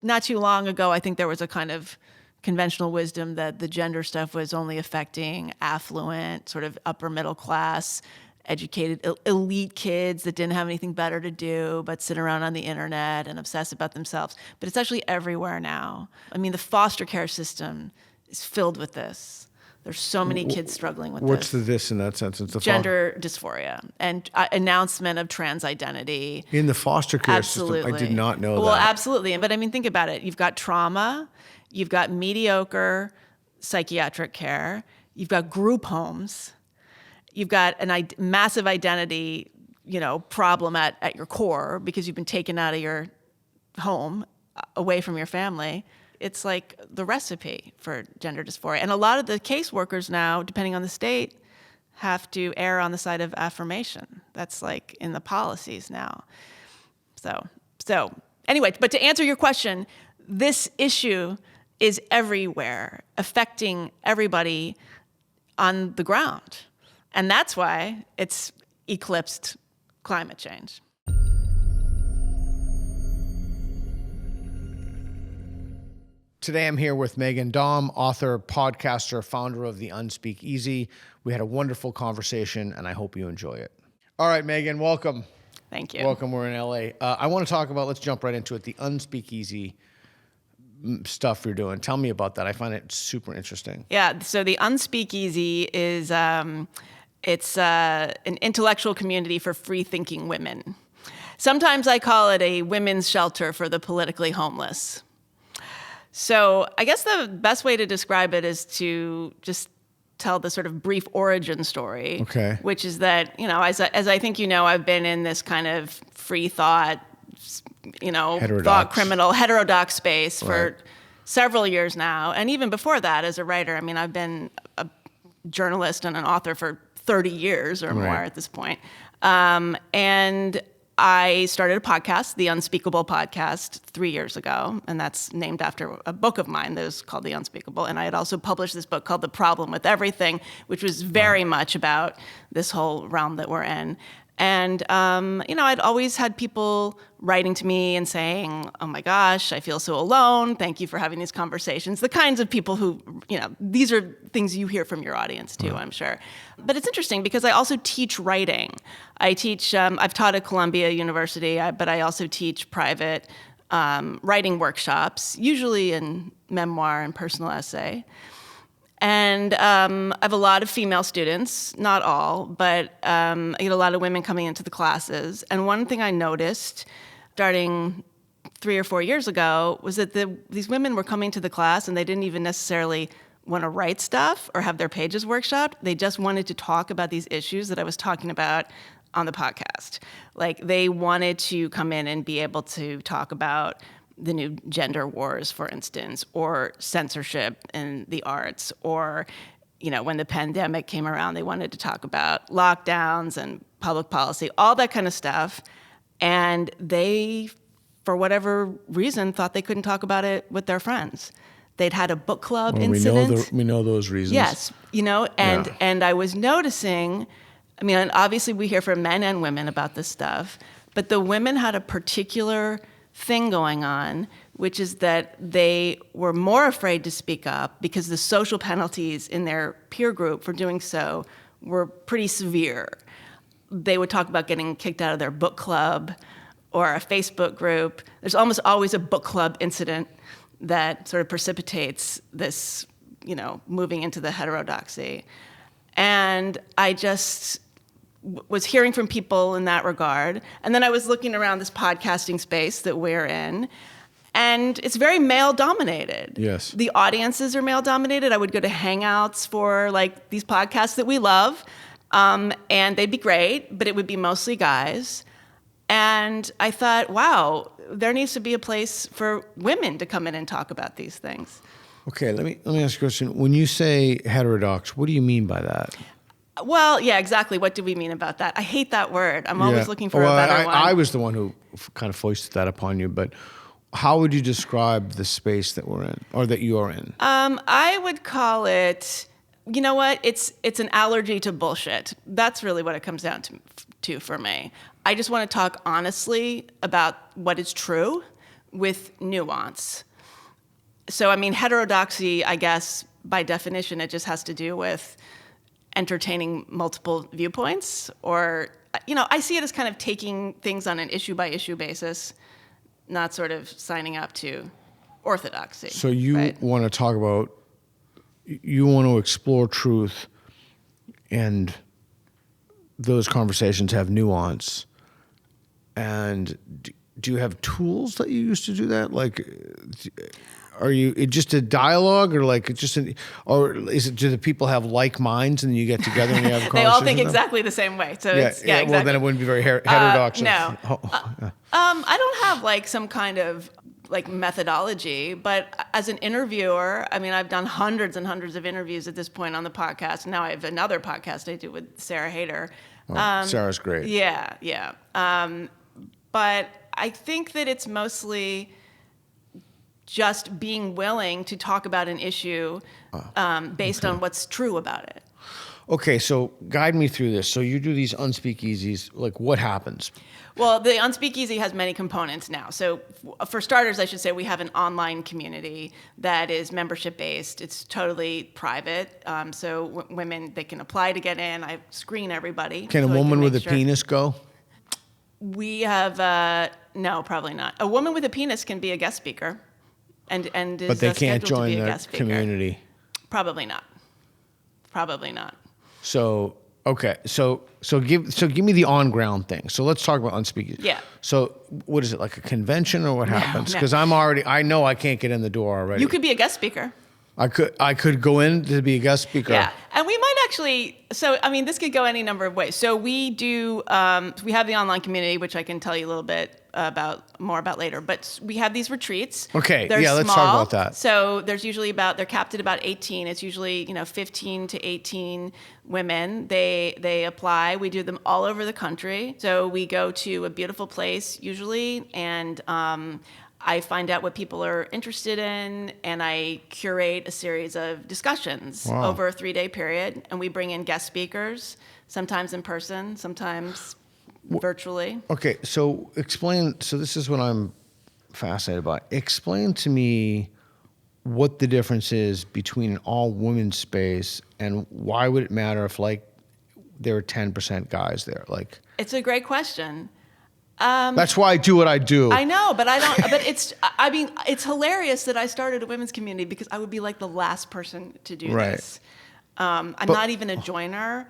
not too long ago, I think there was a kind of conventional wisdom that the gender stuff was only affecting affluent, sort of upper middle class, educated, elite kids that didn't have anything better to do but sit around on the internet and obsess about themselves. But it's actually everywhere now. I mean, the foster care system is filled with this. There's so many kids struggling with What's this. the this in that sense? It's the Gender dysphoria and announcement of trans identity. in the foster care Absolutely. system. I did not know that. Well, absolutely. But I mean, think about it. You've got trauma, you've got mediocre psychiatric care, you've got group homes, you've got a massive identity, problem at your core because you've been taken out of your home, away from your family. It's like the recipe for gender dysphoria. And a lot of the caseworkers now, depending on the state, have to err on the side of affirmation. That's like in the policies now. So anyway, but to answer your question, this issue is everywhere, affecting everybody on the ground. And that's why it's eclipsed climate change. Today I'm here with Megan Daum, author, podcaster, founder of The Unspeakeasy. We had a wonderful conversation, and I hope you enjoy it. All right, Megan, welcome. Thank you. Welcome. We're in LA. I want to talk about, let's jump right into it, The Unspeakeasy stuff you're doing. Tell me about that. I find it super interesting. Yeah, so The Unspeakeasy is it's an intellectual community for free-thinking women. Sometimes I call it a women's shelter for the politically homeless. So I guess the best way to describe it is to just tell the sort of brief origin story, okay, which is that, as I think I've been in this kind of free thought, thought criminal, heterodox space for several years now. And even before that, as a writer, I mean, I've been a journalist and an author for 30 years or more at this point. And I started a podcast, The Unspeakable Podcast, 3 years ago, and that's named after a book of mine that was called The Unspeakable. And I had also published this book called The Problem with Everything, which was very much about this whole realm that we're in. And, I'd always had people writing to me and saying, oh my gosh, I feel so alone. Thank you for having these conversations. The kinds of people who, these are things you hear from your audience too, I'm sure. But it's interesting because I also teach writing. I teach, I've taught at Columbia University, but I also teach private writing workshops, usually in memoir and personal essay. And I have a lot of female students, not all, but I get a lot of women coming into the classes. And one thing I noticed starting 3 or 4 years ago was that these women were coming to the class and they didn't even necessarily want to write stuff or have their pages workshopped. They just wanted to talk about these issues that I was talking about on the podcast. Like they wanted to come in and be able to talk about the new gender wars, for instance, or censorship in the arts, or, when the pandemic came around, they wanted to talk about lockdowns and public policy, all that kind of stuff. And they, for whatever reason, thought they couldn't talk about it with their friends. They'd had a book club incident. We know those reasons. Yes, and I was noticing, obviously we hear from men and women about this stuff, but the women had a particular thing going on, which is that they were more afraid to speak up because the social penalties in their peer group for doing so were pretty severe. They would talk about getting kicked out of their book club or a Facebook group. There's almost always a book club incident that sort of precipitates this, moving into the heterodoxy. And I just was hearing from people in that regard. And then I was looking around this podcasting space that we're in, and it's very male-dominated. Yes. The audiences are male-dominated. I would go to hangouts for, these podcasts that we love, and they'd be great, but it would be mostly guys. And I thought, wow, there needs to be a place for women to come in and talk about these things. Okay, let me ask you a question. When you say heterodox, what do you mean by that? Well, yeah, exactly. What do we mean about that? I hate that word. I'm always looking for a better one. I was the one who kind of foisted that upon you, but how would you describe the space that we're in, or that you are in? I would call it, you know what? It's an allergy to bullshit. That's really what it comes down to for me. I just want to talk honestly about what is true, with nuance. So, I mean, heterodoxy, I guess, by definition, it just has to do with entertaining multiple viewpoints, or, I see it as kind of taking things on an issue by issue basis, not sort of signing up to orthodoxy. So you want to talk about, you want to explore truth, and those conversations have nuance. And do you have tools that you use to do that? Like, are you just a dialogue, or like or is it, do the people have like minds and you get together and you have a conversation? They all think exactly the same way. So exactly. Well, then it wouldn't be very heterodox. No. I don't have like some kind of like methodology, but as an interviewer, I mean, I've done hundreds and hundreds of interviews at this point on the podcast. Now I have another podcast I do with Sarah Hayter. Sarah's great. Yeah. But I think that it's mostly just being willing to talk about an issue based on what's true about it. Okay, so guide me through this. So you do these unspeakeasies, like what happens? Well, the Unspeakeasy has many components now. So for starters, I should say we have an online community that is membership-based. It's totally private. So women, they can apply to get in. I screen everybody. Can a woman with a penis go? We have, no, probably not. A woman with a penis can be a guest speaker. And but they can't join the community. Probably not. So okay, so give me the on ground thing. So let's talk about unspeakeasy. Yeah. So what is it, like a convention, or what happens? Because I know I can't get in the door already. You could be a guest speaker. I could go in to be a guest speaker. Yeah, and we might actually. So I mean, this could go any number of ways. So we do. We have the online community, which I can tell you a little bit more about later. But we have these retreats. Okay. They're let's talk about that. So there's usually they're capped at about 18. It's usually 15 to 18 women. They apply. We do them all over the country. So we go to a beautiful place usually, and I find out what people are interested in, and I curate a series of discussions over a 3-day period, and we bring in guest speakers, sometimes in person, sometimes virtually. Okay, so explain, so this is what I'm fascinated by. Explain to me what the difference is between an all-women's space, and why would it matter if, like, there are 10% guys there? Like, it's a great question. That's why I do what I do. I know, but I don't. But it's hilarious that I started a women's community because I would be like the last person to do this. I'm not even a joiner.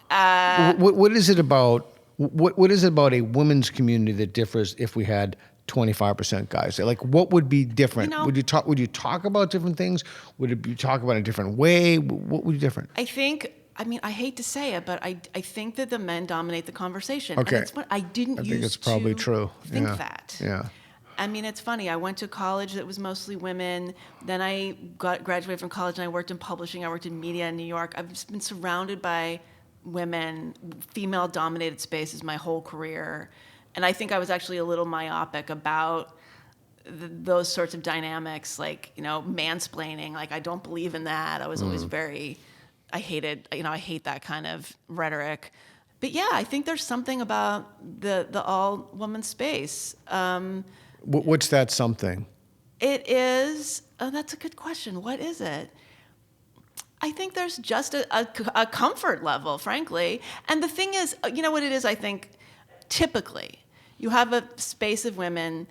What is it about? What is it about a women's community that differs if we had 25% guys? Like, what would be different? Would you talk about different things? Would it be talk about a different way? What would be different? I mean, I hate to say it, but I think that the men dominate the conversation. Okay. And it's what I think it's probably true. Think that. Yeah. I mean, it's funny. I went to college that was mostly women. Then I graduated from college and I worked in publishing. I worked in media in New York. I've just been surrounded by women, female-dominated spaces my whole career. And I think I was actually a little myopic about those sorts of dynamics, like, mansplaining. Like, I don't believe in that. I was always I hate that kind of rhetoric. But yeah, I think there's something about the all-woman space. What's that something? It is, that's a good question. What is it? I think there's just a comfort level, frankly. And the thing is, you know what it is, I think, typically, you have a space of women,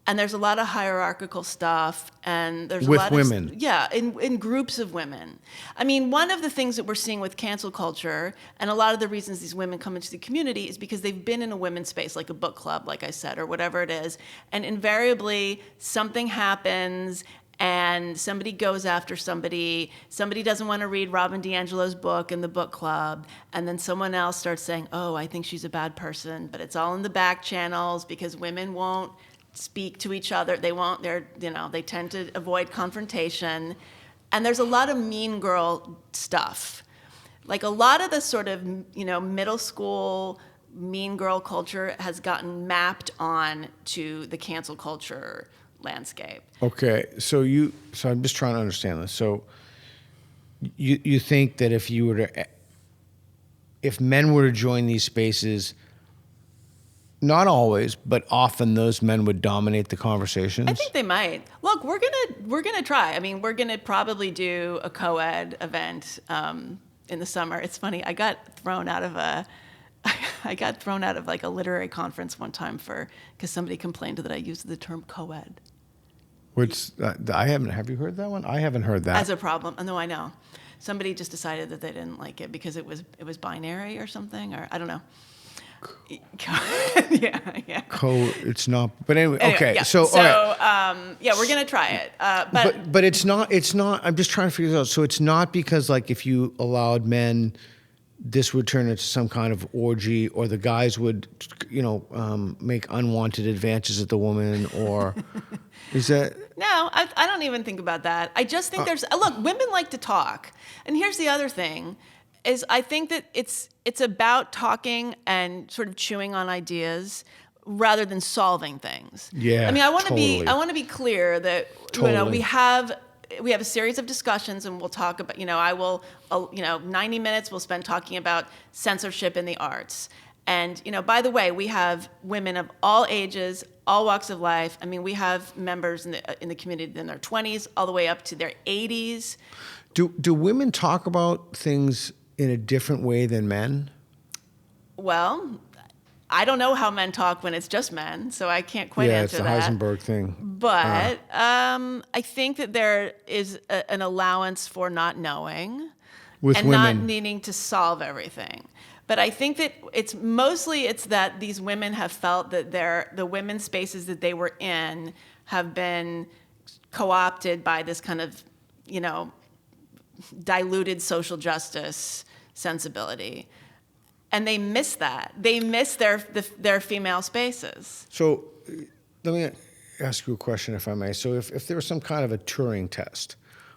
and there's a lot of hierarchical stuff, and there's a lot of women. In groups of women. I mean, one of the things that we're seeing with cancel culture, and a lot of the reasons these women come into the community, is because they've been in a women's space, like a book club, like I said, or whatever it is, and invariably something happens, and somebody goes after somebody doesn't want to read Robin DiAngelo's book in the book club, and then someone else starts saying, oh, I think she's a bad person, but it's all in the back channels because women won't speak to each other. They tend to avoid confrontation. And there's a lot of mean girl stuff. Like, a lot of the sort of, middle school mean girl culture has gotten mapped on to the cancel culture landscape. Okay. So I'm just trying to understand this. So you think that if men were to join these spaces, not always, but often those men would dominate the conversations? I think they might. Look, we're gonna try. I mean, we're gonna probably do a co-ed event in the summer. It's funny. I got thrown out of like a literary conference one time because somebody complained that I used the term co-ed. Which have you heard that one? I haven't heard that. As a problem. No, I know. Somebody just decided that they didn't like it because it was binary or something, or I don't know. Yeah. It's not. But anyway, okay. Yeah. So all right. We're gonna try it. But it's not. It's not. I'm just trying to figure this out. So it's not because like if you allowed men, this would turn into some kind of orgy, or the guys would, make unwanted advances at the woman, or is that? No, I don't even think about that. I just think look, women like to talk. And here's the other thing, is I think that it's about talking and sort of chewing on ideas rather than solving things. Yeah. I mean, I want totally. to be clear that Totally. we have a series of discussions, and we'll talk about, 90 minutes we'll spend talking about censorship in the arts. And, by the way, we have women of all ages, all walks of life. I mean, we have members in the community in their 20s all the way up to their 80s. Do women talk about things in a different way than men? Well, I don't know how men talk when it's just men, so I can't quite answer that. Yeah, it's the Heisenberg thing. But I think that there is an allowance for not knowing With and women. not needing to solve everything. But I think that it's that these women have felt that the women's spaces that they were in have been co-opted by this kind of, diluted social justice sensibility. And they miss that. They miss their female spaces. So let me ask you a question, if I may. So if there was some kind of a Turing test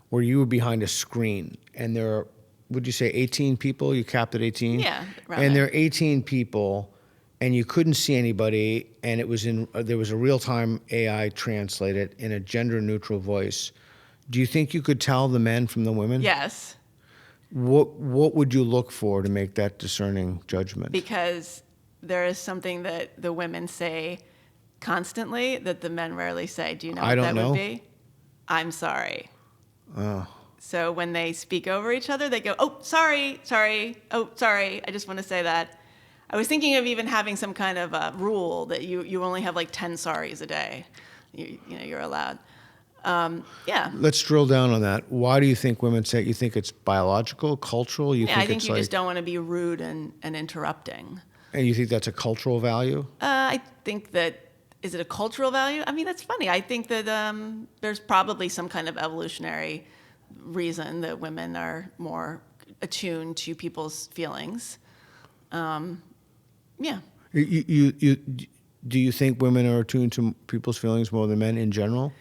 where you were behind a screen and there are, would you say 18 people? You capped at 18? Yeah. And there are 18 people and you couldn't see anybody, and there was a real-time AI translated in a gender-neutral voice. Do you think you could tell the men from the women? Yes. What would you look for to make that discerning judgment? Because there is something that the women say constantly that the men rarely say. Do you know what that would be? I'm sorry. Oh. So when they speak over each other, they go, "Oh, sorry. Oh, sorry. I just want to say that." I was thinking of even having some kind of a rule that you only have like 10 sorries a day. You're allowed. Yeah. Let's drill down on that. Why do you think women say? You think it's biological, cultural? I think you just don't want to be rude and interrupting. And you think that's a cultural value? I think that, is it a cultural value? I mean, that's funny. I think that there's probably some kind of evolutionary reason that women are more attuned to people's feelings. Yeah. Do you think women are attuned to people's feelings more than men in general?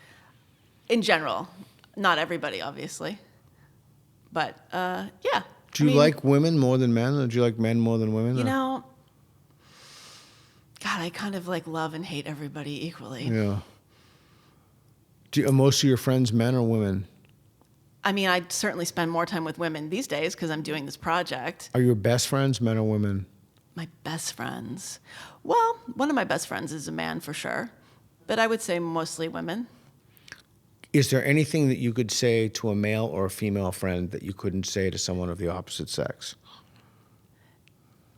In general, not everybody, obviously, but yeah. Do you like women more than men, or do you like men more than women? God, I kind of like love and hate everybody equally. Yeah. Are most of your friends men or women? I mean, I certainly spend more time with women these days because I'm doing this project. Are your best friends men or women? My best friends? Well, one of my best friends is a man for sure, but I would say mostly women. Is there anything that you could say to a male or a female friend that you couldn't say to someone of the opposite sex?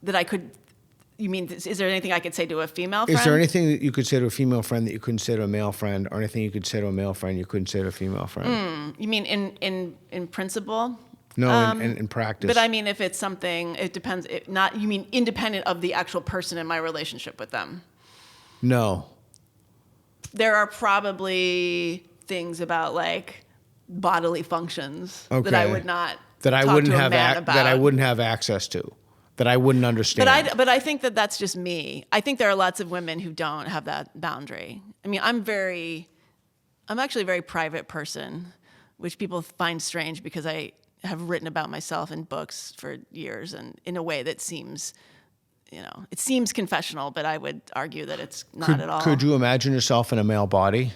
That I could... You mean, is there anything I could say to a female friend? Is there anything that you could say to a female friend that you couldn't say to a male friend, or anything you could say to a male friend you couldn't say to a female friend? You mean in principle? No, in practice. But I mean, if it's something, it depends. You mean independent of the actual person in my relationship with them? No. There are probably things about like bodily functions that I would not that I wouldn't have access to. That I wouldn't understand. But I think that that's just me. I think there are lots of women who don't have that boundary. I mean, I'm actually a very private person, which people find strange because I have written about myself in books for years and in a way that seems, it seems confessional, but I would argue that it's not at all. Could you imagine yourself in a male body?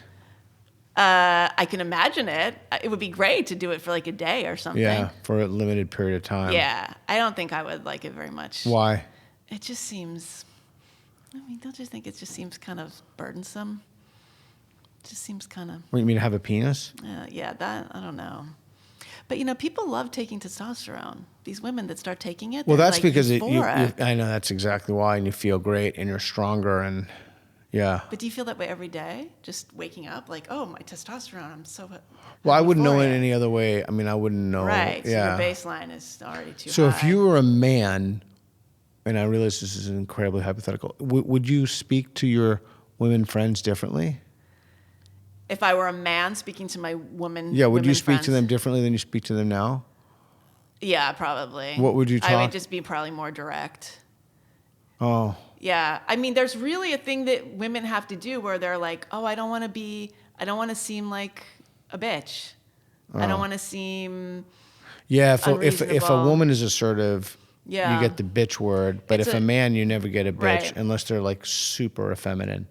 I can imagine it. It would be great to do it for like a day or something. Yeah, for a limited period of time. Yeah, I don't think I would like it very much. Why? It just seems... I mean, don't you think it just seems kind of burdensome? It just seems kind of... What, you mean have a penis? Yeah, that, I don't know. But, people love taking testosterone. These women that start taking it, Well, that's like because euphoric. I know that's exactly why, and you feel great, and you're stronger, and yeah. But do you feel that way every day? Just waking up like, oh, my testosterone, I'm so... Well, I wouldn't know it any other way. I mean, I wouldn't know. Right, yeah. so your baseline is already too high. So if you were a man, and I realize this is incredibly hypothetical, would you speak to your women friends differently? If I were a man speaking to my women would you speak friends, to them differently than you speak to them now? Yeah, probably. What would you talk? I would just be probably more direct. Oh. Yeah. I mean, there's really a thing that women have to do where they're like, oh, I don't want to seem like a bitch. I don't want to seem if a woman is assertive, you get the bitch word, but if a man, you never get a bitch right. unless they're like super effeminate.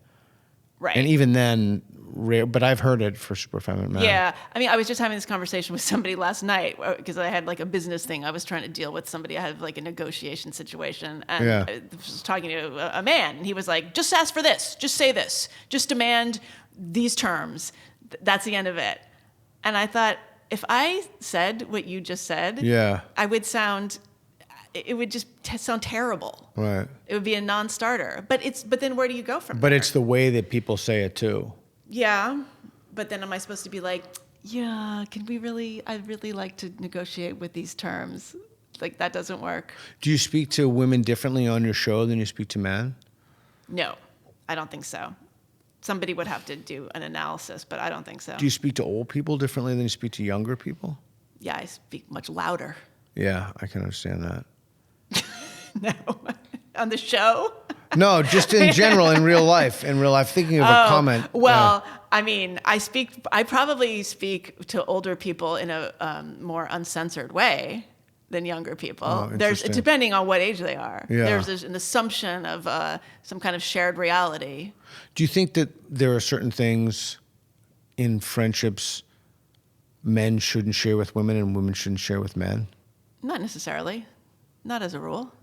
Right. And even then, rare, but I've heard it for super feminine men. Yeah. I mean, I was just having this conversation with somebody last night because I had like a business thing. I was trying to deal with somebody. I had like a negotiation situation. And I was talking to a man. And he was like, just ask for this. Just say this. Just demand these terms. That's the end of it. And I thought, if I said what you just said, I would sound... It would just sound terrible. Right. It would be a non-starter. But then where do you go from there? But it's the way that people say it too. Yeah. But then am I supposed to be like, yeah, I'd really like to negotiate with these terms. Like that doesn't work. Do you speak to women differently on your show than you speak to men? No, I don't think so. Somebody would have to do an analysis, but I don't think so. Do you speak to old people differently than you speak to younger people? Yeah, I speak much louder. Yeah, I can understand that. No. On the show? No, just in general, in real life. In real life, thinking of a comment. Well, I mean, I probably speak to older people in a more uncensored way than younger people. There's depending on what age they are. Yeah. There's an assumption of some kind of shared reality. Do you think that there are certain things in friendships men shouldn't share with women and women shouldn't share with men? Not necessarily. Not as a rule.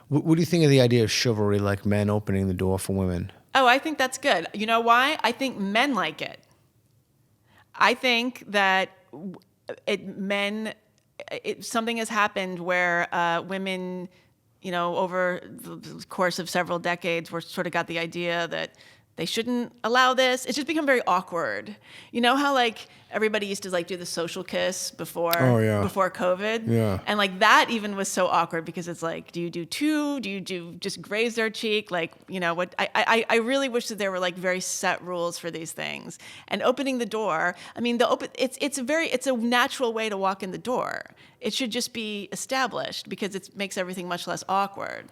What do you think of the idea of chivalry, like men opening the door for women? Oh, I think that's good. You know why? I think men like it. I think that something has happened where women, over the course of several decades, sort of got the idea that they shouldn't allow this. It's just become very awkward. You know how like everybody used to like do the social kiss before COVID? Yeah. And like that even was so awkward because it's like, do you do two? Do you just graze their cheek? Like, what I really wish that there were like very set rules for these things. And opening the door, I mean it's a natural way to walk in the door. It should just be established because it makes everything much less awkward.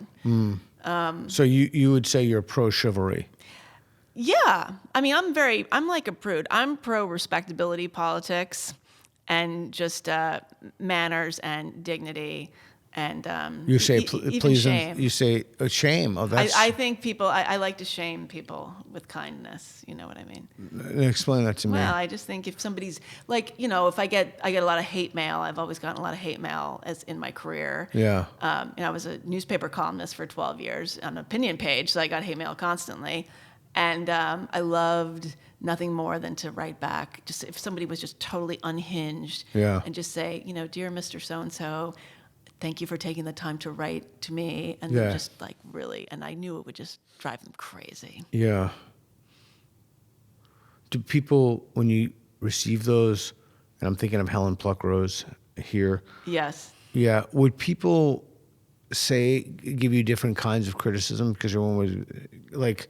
So you would say you're pro chivalry? Yeah. I mean, I'm like a prude. I'm pro respectability politics and just manners and dignity and you say even shame. You say shame. Oh, that's. I think people. I like to shame people with kindness. You know what I mean? Explain that to me. Well, I just think if somebody's like, if I get a lot of hate mail. I've always gotten a lot of hate mail as in my career. Yeah. I was a newspaper columnist for 12 years on an opinion page, so I got hate mail constantly. And I loved nothing more than to write back. Just if somebody was just totally unhinged, and just say, dear Mr. So-and-so, thank you for taking the time to write to me. And then just like really, and I knew it would just drive them crazy. Yeah. Do people, when you receive those, and I'm thinking of Helen Pluckrose here. Yes. Yeah. Would people give you different kinds of criticism because everyone was like...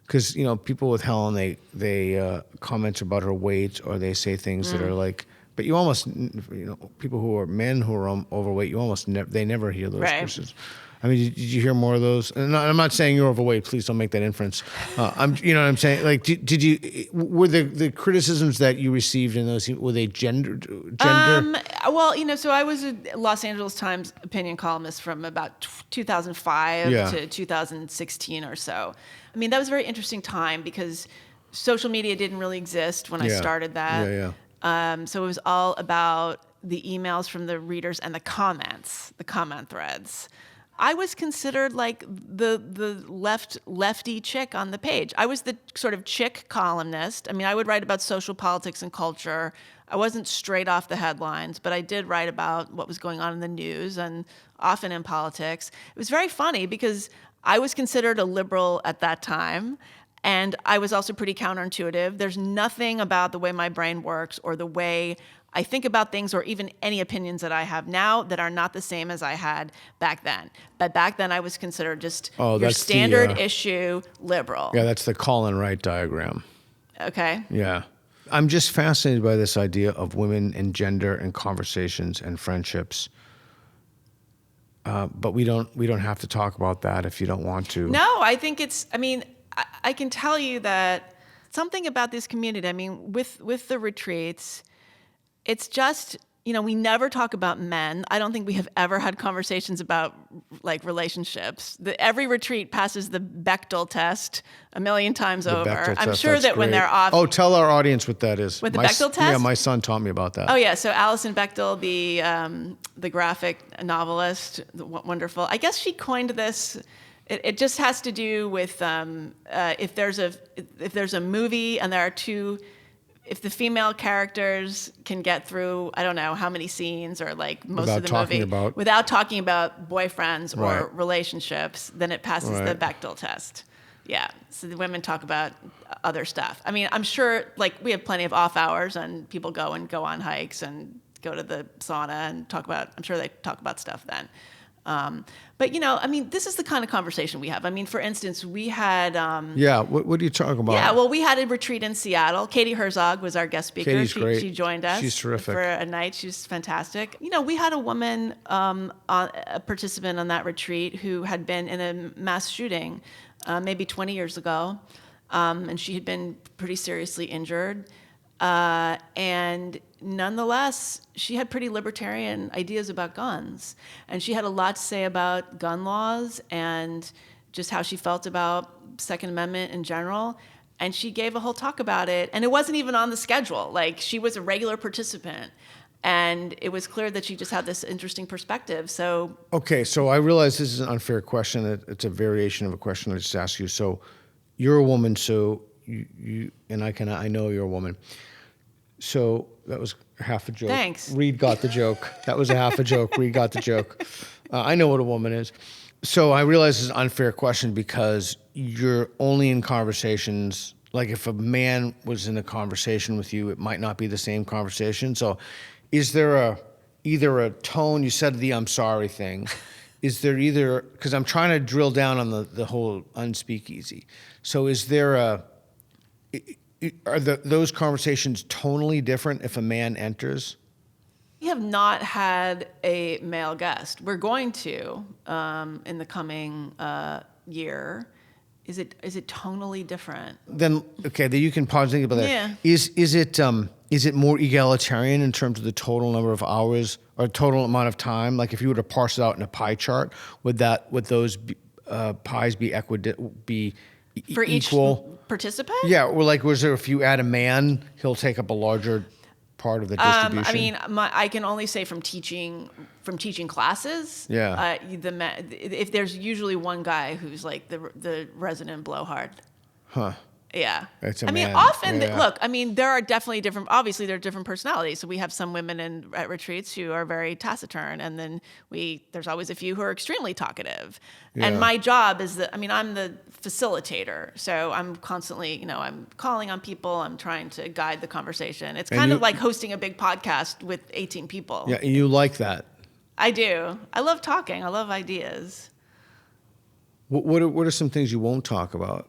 Because people with Helen, they comment about her weight or they say things that are like. But you almost people who are men who are overweight, you almost they never hear those criticisms. I mean, did you hear more of those? And I'm not saying you're overweight. Please don't make that inference. You know what I'm saying? Like, did you were the criticisms that you received in those were they gender? Well, so I was a Los Angeles Times opinion columnist from about 2005 to 2016 or so. I mean, that was a very interesting time because social media didn't really exist when I started that. So it was all about the emails from the readers and the comment threads. I was considered like the lefty chick on the page. I was the sort of chick columnist. I mean, I would write about social politics and culture. I wasn't straight off the headlines, but I did write about what was going on in the news and often in politics. It was very funny because I was considered a liberal at that time, and I was also pretty counterintuitive. There's nothing about the way my brain works or the way I think about things or even any opinions that I have now that are not the same as I had back then. But back then I was considered just your standard issue liberal. Yeah, that's the Colin Wright diagram. Okay. Yeah. I'm just fascinated by this idea of women and gender and conversations and friendships. But we don't have to talk about that if you don't want to. No, I think I can tell you that something about this community, I mean, with the retreats, it's just, we never talk about men. I don't think we have ever had conversations about like relationships. Every retreat passes the Bechdel test a million times over. I'm sure that when they're off. Oh, tell our audience what that is. With the Bechdel test? Yeah, my son taught me about that. Oh yeah, so Alison Bechdel, the graphic novelist, wonderful. I guess she coined this. It just has to do with if there's a movie and there are two. If the female characters can get through, I don't know how many scenes or like most of the movie without talking about boyfriends or relationships, then it passes the Bechdel test. Yeah, so the women talk about other stuff. I mean, I'm sure like we have plenty of off hours and people go on hikes and go to the sauna and I'm sure they talk about stuff then. But this is the kind of conversation we have. I mean, for instance, we had what are you talking about? Yeah, well, we had a retreat in Seattle. Katie Herzog was our guest speaker. Katie's great. She joined us. She's terrific for a night. She's fantastic. We had a woman, a participant on that retreat who had been in a mass shooting, maybe 20 years ago, and she had been pretty seriously injured. And nonetheless, she had pretty libertarian ideas about guns. And she had a lot to say about gun laws and just how she felt about Second Amendment in general. And she gave a whole talk about it. And it wasn't even on the schedule. Like, she was a regular participant. And it was clear that she just had this interesting perspective. So I realize this is an unfair question. It's a variation of a question I just asked you. So you're a woman, so you and I know you're a woman. So that was half a joke. Thanks. Reed got the joke. That was a half a joke. Reed got the joke. I know what a woman is. So I realize this is an unfair question because you're only in conversations. Like if a man was in a conversation with you, it might not be the same conversation. So is there either a tone, you said the I'm sorry thing. Is there because I'm trying to drill down on the whole unspeakeasy. So is there are those conversations tonally different if a man enters? We have not had a male guest. We're going to in the coming year. Is it tonally different? Then you can pause and think about that. Yeah. Is it more egalitarian in terms of the total number of hours or total amount of time? Like if you were to parse it out in a pie chart, would those pies be for equal? Each participant? Yeah, or like, was there if you add a man, he'll take up a larger part of the distribution? I mean, I can only say from teaching classes. Yeah. If there's usually one guy who's like the resident blowhard. Huh. Yeah. It's a man. mean, often, look, I mean, there are definitely obviously there are different personalities. So we have some women at retreats who are very taciturn, and then there's always a few who are extremely talkative. Yeah. And my job is I'm the facilitator. So I'm constantly, I'm calling on people. I'm trying to guide the conversation. It's kind of like hosting a big podcast with 18 people. Yeah, and you like that. I do. I love talking. I love ideas. What are some things you won't talk about?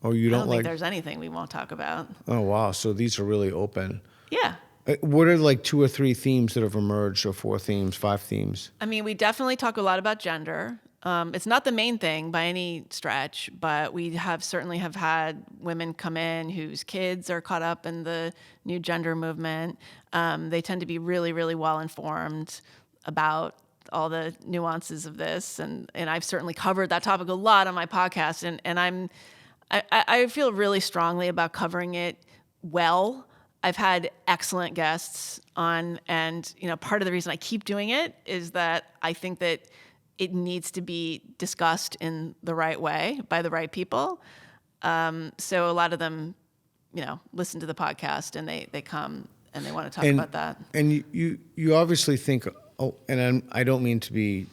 Or you don't think there's anything we won't talk about. Oh, wow. So these are really open. Yeah. What are like 2 or 3 themes that have emerged, or 4 themes, 5 themes? I mean, we definitely talk a lot about gender. It's not the main thing by any stretch, but we certainly have had women come in whose kids are caught up in the new gender movement. They tend to be really, really well informed about all the nuances of this. And I've certainly covered that topic a lot on my podcast. And I feel really strongly about covering it well. I've had excellent guests on, and part of the reason I keep doing it is that I think that it needs to be discussed in the right way by the right people. So a lot of them, listen to the podcast and they come and they want to talk about that. And you obviously think, I don't mean to be,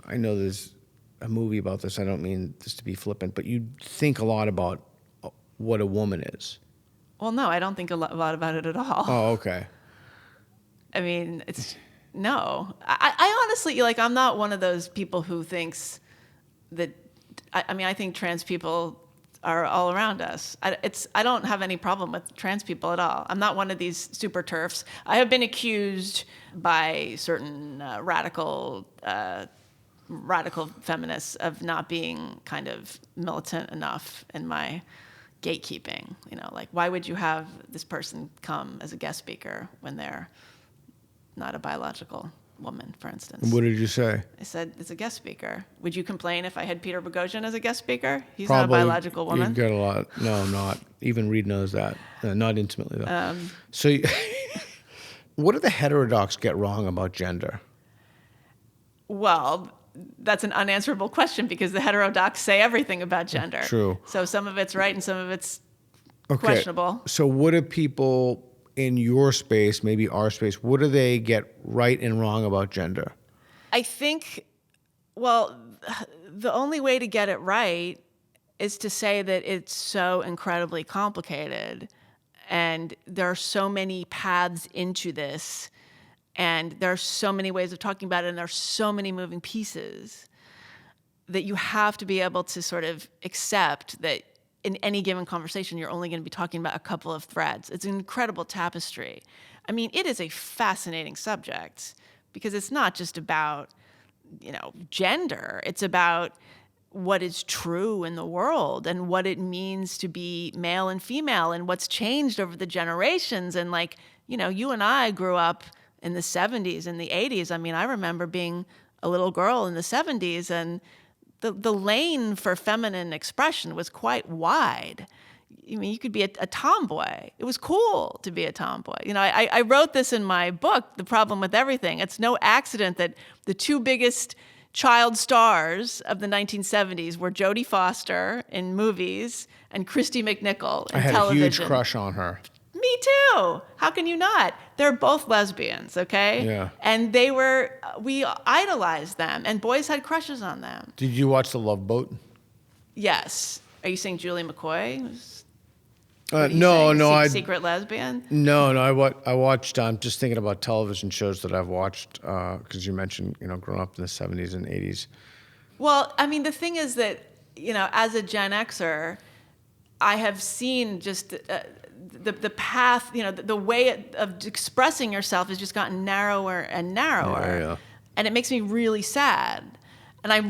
I know there's a movie about this, I don't mean this to be flippant, but you think a lot about what a woman is. Well, no, I don't think a lot about it at all. Oh, okay. I mean, no. I honestly, I'm not one of those people who thinks that, I think trans people are all around us. I don't have any problem with trans people at all. I'm not one of these super TERFs. I have been accused by certain radical feminists of not being kind of militant enough in my gatekeeping. Why would you have this person come as a guest speaker when they're not a biological woman, for instance? What did you say? I said, it's a guest speaker. Would you complain if I had Peter Boghossian as a guest speaker? He's Probably, not a biological woman. You get a lot. No, not. Even Reed knows that. Not intimately, though. What do the heterodox get wrong about gender? Well, that's an unanswerable question because the heterodox say everything about gender. True. So some of it's right and some of it's questionable. So what do people in your space, maybe our space, what do they get right and wrong about gender? I think, the only way to get it right is to say that it's so incredibly complicated and there are so many paths into this and there are so many ways of talking about it and there are so many moving pieces that you have to be able to sort of accept that in any given conversation, you're only going to be talking about a couple of threads. It's an incredible tapestry. I mean, it is a fascinating subject because it's not just about, gender. It's about what is true in the world and what it means to be male and female and what's changed over the generations. And you and I grew up in the 70s and the 80s. I mean, I remember being a little girl in the 70s and the lane for feminine expression was quite wide. I mean, you could be a tomboy. It was cool to be a tomboy. I wrote this in my book, The Problem with Everything. It's no accident that the two biggest child stars of the 1970s were Jodie Foster in movies and Christy McNichol in television. I had a huge crush on her. Me too. How can you not? They're both lesbians, okay? Yeah. And we idolized them, and boys had crushes on them. Did you watch The Love Boat? Yes. Are you saying Julie McCoy? No. Secret lesbian? No. I watched. I'm just thinking about television shows that I've watched because you mentioned, growing up in the 70s and 80s. Well, I mean, the thing is that, as a Gen Xer, I have seen just the path, the way of expressing yourself has just gotten narrower and narrower. Yeah. And it makes me really sad. And I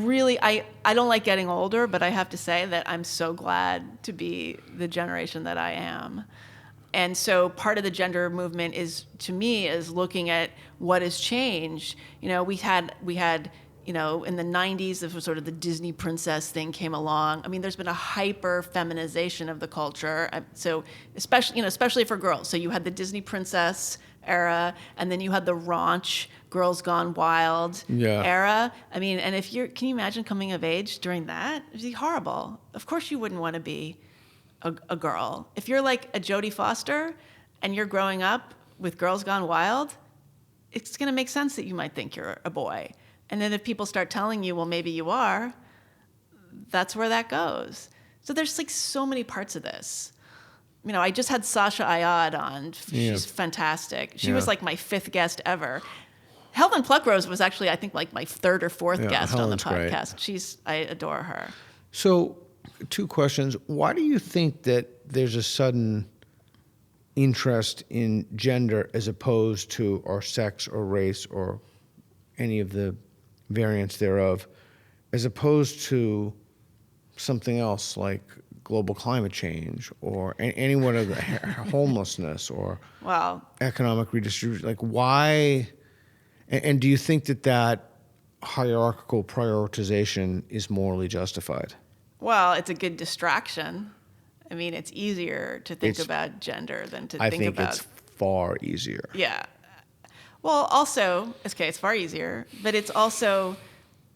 don't like getting older, but I have to say that I'm so glad to be the generation that I am. And so part of the gender movement is looking at what has changed. We had in the 90s, this was sort of the Disney princess thing came along. I mean, there's been a hyper feminization of the culture. So especially for girls. So you had the Disney princess era, and then you had the raunch, Girls Gone Wild era. I mean, and can you imagine coming of age during that? It'd be horrible. Of course you wouldn't want to be a girl. If you're like a Jodie Foster and you're growing up with Girls Gone Wild, it's going to make sense that you might think you're a boy. And then if people start telling you, well, maybe you are, that's where that goes. So there's so many parts of this. I just had Sasha Ayad on. She's fantastic. She was like my 5th guest ever. Helen Pluckrose was actually, I think, like my 3rd or 4th guest Helen's on the podcast. Great. I adore her. So 2 questions. Why do you think that there's a sudden interest in gender as opposed to or sex or race or any of the variants thereof, as opposed to something else like global climate change or any one of the homelessness or economic redistribution? Like, why? And do you think that hierarchical prioritization is morally justified? Well, it's a good distraction. I mean, it's easier to think about gender than to think about... I think it's far easier. Yeah. Well, also, it's far easier, but it's also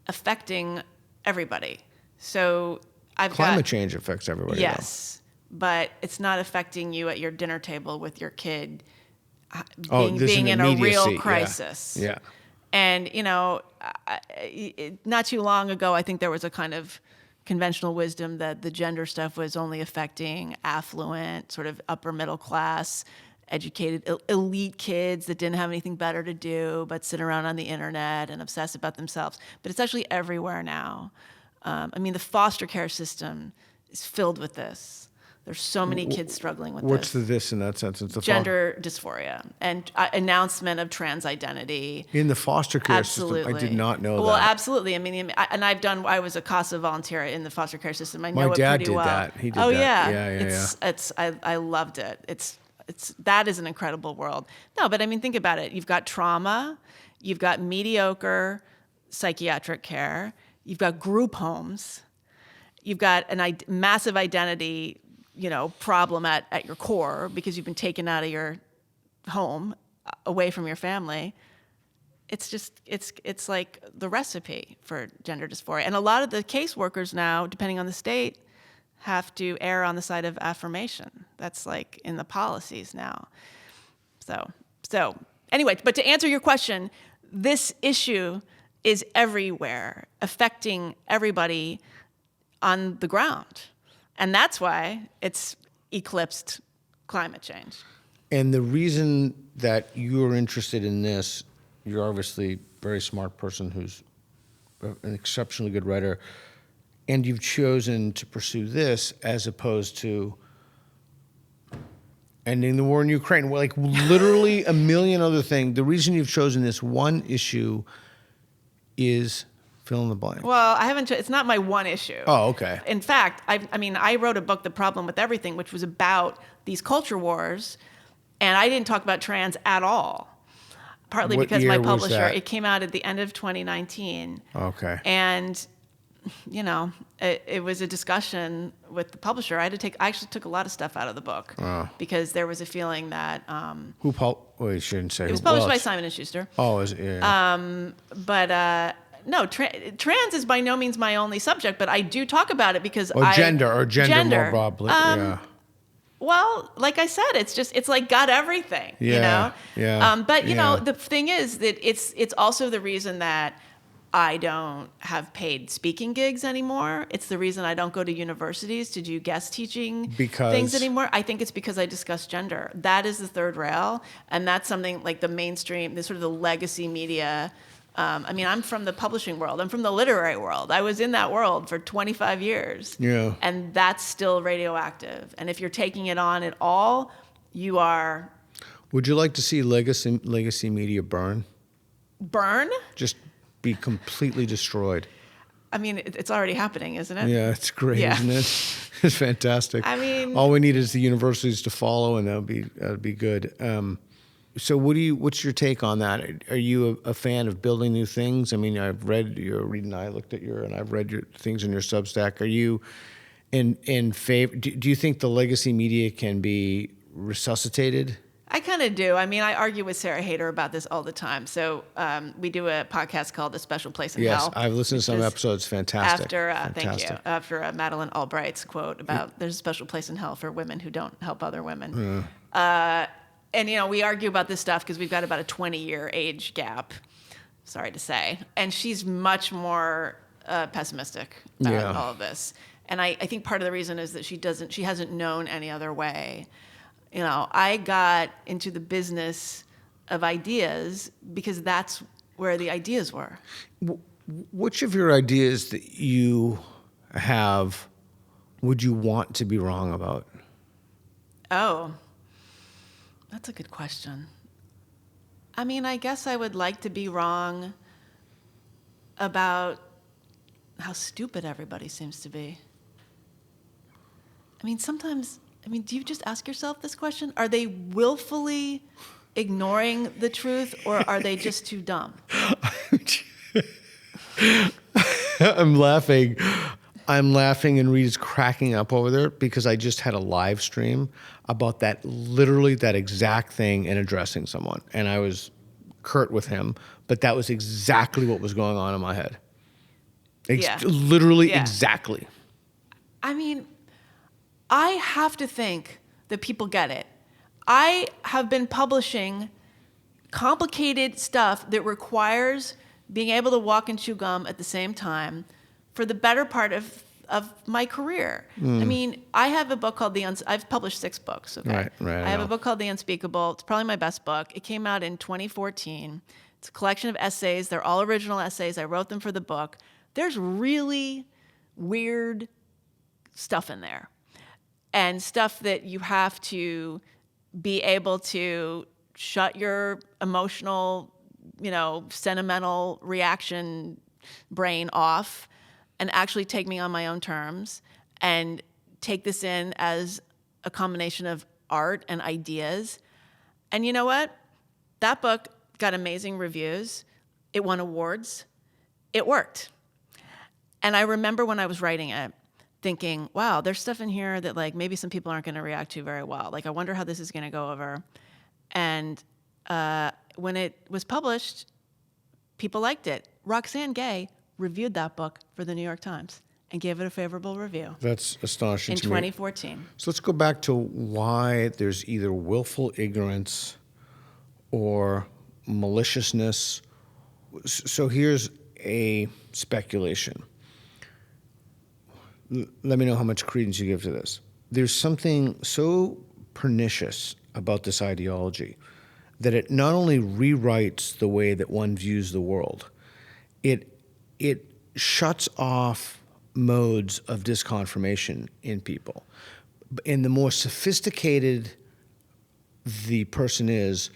affecting everybody. So climate change affects everybody. Yes, but it's not affecting you at your dinner table with your kid being in a real crisis. Yeah. And, not too long ago, I think there was a kind of conventional wisdom that the gender stuff was only affecting affluent, sort of upper middle class, educated, elite kids that didn't have anything better to do but sit around on the internet and obsess about themselves. But it's actually everywhere now. The foster care system is filled with this. There's so many kids struggling with What's the this in that sense? It's the gender dysphoria and announcement of trans identity. In the foster care absolutely. system? I did not know that. Well, absolutely. I was a CASA volunteer in the foster care system. I know My it dad pretty did well. that. He did that. Yeah. I loved it. That is an incredible world. No, but think about it. You've got trauma, you've got mediocre psychiatric care, you've got group homes, you've got a massive identity problem at your core because you've been taken out of your home, away from your family. It's like the recipe for gender dysphoria. And a lot of the caseworkers now, depending on the state, have to err on the side of affirmation. That's like in the policies now. So anyway, but to answer your question, this issue is everywhere, affecting everybody on the ground. And that's why it's eclipsed climate change. And the reason that you're interested in this, you're obviously a very smart person who's an exceptionally good writer, and you've chosen to pursue this as opposed to ending the war in Ukraine. Like literally a million other things. The reason you've chosen this one issue is fill in the blank. Well, it's not my one issue. Oh, okay. In fact, I wrote a book, The Problem with Everything, which was about these culture wars, and I didn't talk about trans at all. Partly because my publisher, it came out at the end of 2019. Okay. And, it was a discussion with the publisher. I actually took a lot of stuff out of the book because there was a feeling that... you shouldn't say. It was published by Simon & Schuster. Oh, is it? Yeah. No, trans is by no means my only subject, but I do talk about it because gender more broadly. Yeah. Well, like I said, it's like got everything, Yeah. But the thing is that it's also the reason that I don't have paid speaking gigs anymore. It's the reason I don't go to universities to do guest teaching things anymore. I think it's because I discuss gender. That is the third rail, and that's something like the mainstream, the sort of the legacy media. I'm from the publishing world. I'm from the literary world. I was in that world for 25 years. Yeah. And that's still radioactive. And if you're taking it on at all, you are... Would you like to see legacy media burn? Burn? Just be completely destroyed. It's already happening, isn't it? Yeah, it's great, isn't it? It's fantastic. All we need is the universities to follow, and that'd be good. So what's your take on that? Are you a fan of building new things? I've read your reading. I've read your things in your Substack. Are you in favor? Do you think the legacy media can be resuscitated? I kind of do. I argue with Sarah Hayter about this all the time. So we do a podcast called A Special Place in Hell. Yes, I've listened to some episodes. Fantastic. Thank you. After Madeleine Albright's quote about there's a special place in hell for women who don't help other women. And, we argue about this stuff because we've got about a 20-year age gap, sorry to say. And she's much more pessimistic about all of this. And I think part of the reason is that she hasn't known any other way. I got into the business of ideas because that's where the ideas were. Which of your ideas that you have would you want to be wrong about? Oh, that's a good question. I guess I would like to be wrong about how stupid everybody seems to be. Sometimes, do you just ask yourself this question? Are they willfully ignoring the truth, or are they just too dumb? I'm laughing. And Reed's cracking up over there because I just had a live stream about literally that exact thing and addressing someone. And I was curt with him, but that was exactly what was going on in my head. Literally, exactly. I mean, I have to think that people get it. I have been publishing complicated stuff that requires being able to walk and chew gum at the same time for the better part of my career. I mean, I have a book called I've published 6 books, okay? Right, I have a book called The Unspeakable. It's probably my best book. It came out in 2014. It's a collection of essays. They're all original essays. I wrote them for the book. There's really weird stuff in there, and stuff that you have to be able to shut your emotional, sentimental reaction brain off and actually take me on my own terms and take this in as a combination of art and ideas. And you know what? That book got amazing reviews. It won awards. It worked. And I remember when I was writing it, thinking, wow, there's stuff in here that like maybe some people aren't going to react to very well. Like, I wonder how this is going to go over. And when it was published, people liked it. Roxane Gay reviewed that book for the New York Times and gave it a favorable review. That's astonishing in to me. 2014. So let's go back to why there's either willful ignorance or maliciousness. So here's a speculation. Let me know how much credence you give to this. There's something so pernicious about this ideology that it not only rewrites the way that one views the world, it shuts off modes of disconfirmation in people. And the more sophisticated the person is,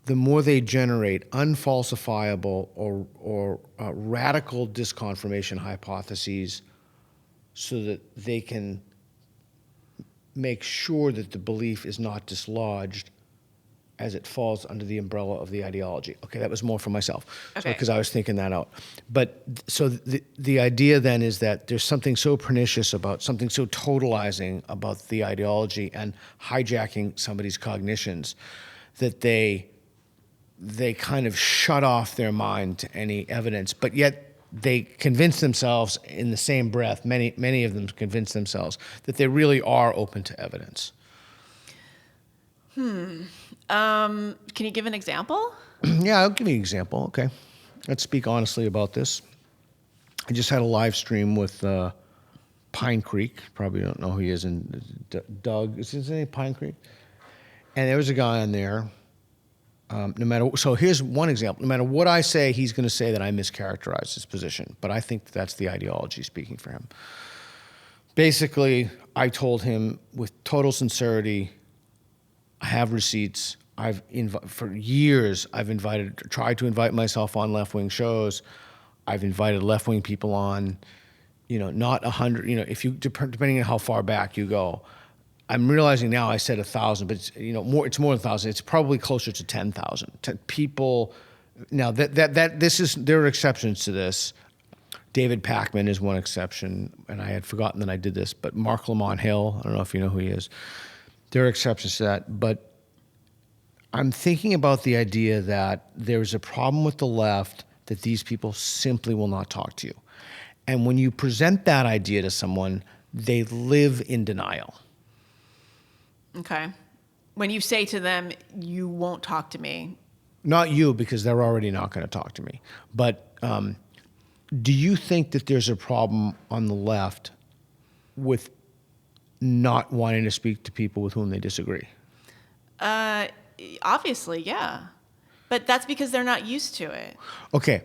the more they generate unfalsifiable or radical disconfirmation hypotheses so that they can make sure that the belief is not dislodged as it falls under the umbrella of the ideology. Okay, that was more for myself, okay, because I was thinking that out. But so the idea then is that there's something so pernicious about, something so totalizing about the ideology and hijacking somebody's cognitions that they kind of shut off their mind to any evidence, but yet they convince themselves in the same breath, many of them convince themselves that they really are open to evidence. Can you give an example? Yeah, I'll give you an example. Okay. Let's speak honestly about this. I just had a live stream with Pine Creek. Probably don't know who he is. And Doug, is his name Pine Creek? And there was a guy on there. So here's one example. No matter what I say, he's going to say that I mischaracterized his position. But I think that's the ideology speaking for him. Basically, I told him with total sincerity, I have receipts. For years, I've tried to invite myself on left-wing shows. I've invited left-wing people on, not 100, if you, depending on how far back you go. I'm realizing now I said 1,000, but it's, it's more than 1,000. It's probably closer to 10,000 people. Now there are exceptions to this. David Pakman is one exception, and I had forgotten that I did this, but Mark Lamont Hill, I don't know if you know who he is. There are exceptions to that, but I'm thinking about the idea that there's a problem with the left that these people simply will not talk to you. And when you present that idea to someone, they live in denial. Okay. When you say to them, you won't talk to me. Not you, because they're already not going to talk to me. But do you think that there's a problem on the left with not wanting to speak to people with whom they disagree? Obviously, yeah. But that's because they're not used to it. Okay.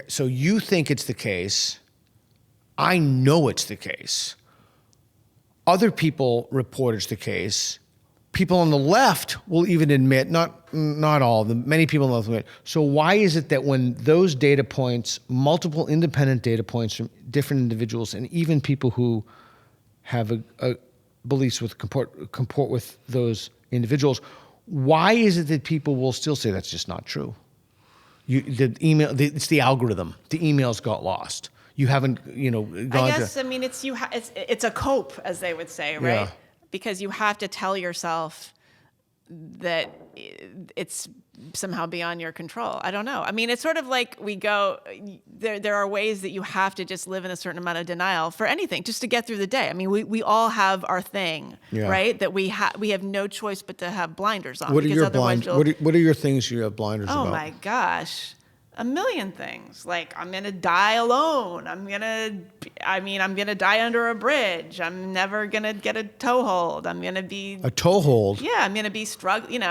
So you think it's the case. I know it's the case. Other people report it's the case. People on the left will even admit, not all of them, many people on the left admit. So why is it that when those data points, multiple independent data points from different individuals, and even people who have a beliefs with comport with those individuals, why is it that people will still say that's just not true? It's the algorithm. The emails got lost. You haven't, gone I guess, it's a cope, as they would say, right? Yeah. Because you have to tell yourself that it's somehow beyond your control. I don't know. I mean, it's sort of like there are ways that you have to just live in a certain amount of denial for anything just to get through the day. I mean, we all have our thing, right? That we have no choice but to have blinders on. What are your what are your things you have blinders about? Oh my gosh. A million things. Like, I'm going to die alone. I'm going to die under a bridge. I'm never going to get a toehold. I'm going to be a toehold. Yeah, I'm going to be struggling,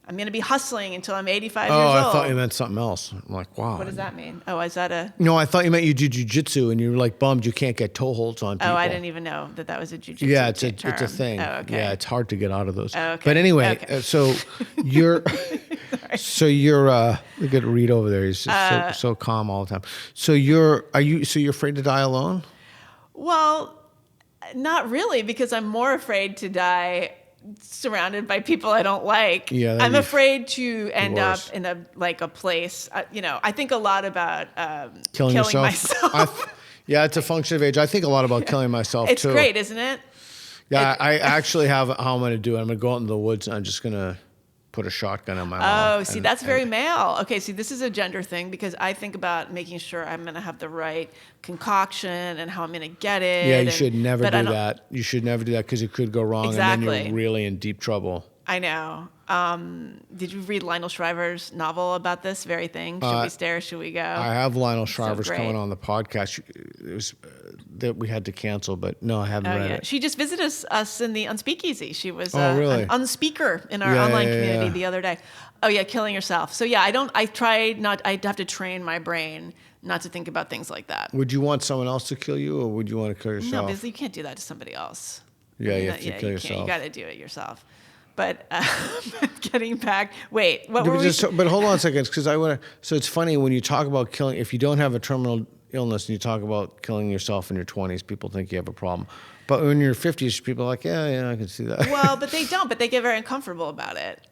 I'm going to be hustling until I'm 85 years old. Oh, I thought you meant something else. I'm like, wow. What does that mean? Oh, is that a... No, I thought you meant you do jiu-jitsu and you were like bummed you can't get toeholds on people. Oh, I didn't even know that was a jiu-jitsu Yeah, term. it's a thing. Oh, okay. Yeah, it's hard to get out of those. Oh, okay. But anyway, Okay. So you're... So you're look at Reed over there. He's just so calm all the time. So you're afraid to die alone? Well, not really, because I'm more afraid to die surrounded by people I don't like. Yeah, I'm afraid to end up in a place. I think a lot about killing myself. Yeah, it's a function of age. I think a lot about killing myself it's too. It's great, isn't it? Yeah, I actually have how I'm going to do it. I'm going to go out in the woods and I'm just going to put a shotgun in my mouth. Oh, see, that's very male. Okay, see, this is a gender thing because I think about making sure I'm going to have the right concoction and how I'm going to get it. Yeah, you should never do that. You should never do that because it could go wrong Exactly. and then you're really in deep trouble. I know. Did you read Lionel Shriver's novel about this very thing? Should we stare? Should we go? I have Lionel Shriver's coming on the podcast. It was that we had to cancel, but no, I haven't read it. She just visited us in the Unspeakeasy. She was really? an unspeaker in our online community the other day. Oh yeah, killing yourself. So yeah, I have to train my brain not to think about things like that. Would you want someone else to kill you, or would you want to kill yourself? No, because you can't do that to somebody else. Yeah, you have to kill yourself. You got to do it yourself. But getting back, but hold on a second, because I want to. So it's funny when you talk about killing. If you don't have a terminal illness and you talk about killing yourself in your 20s, people think you have a problem. But when you're 50s, people are like, yeah, I can see that. Well, but they don't. But they get very uncomfortable about it.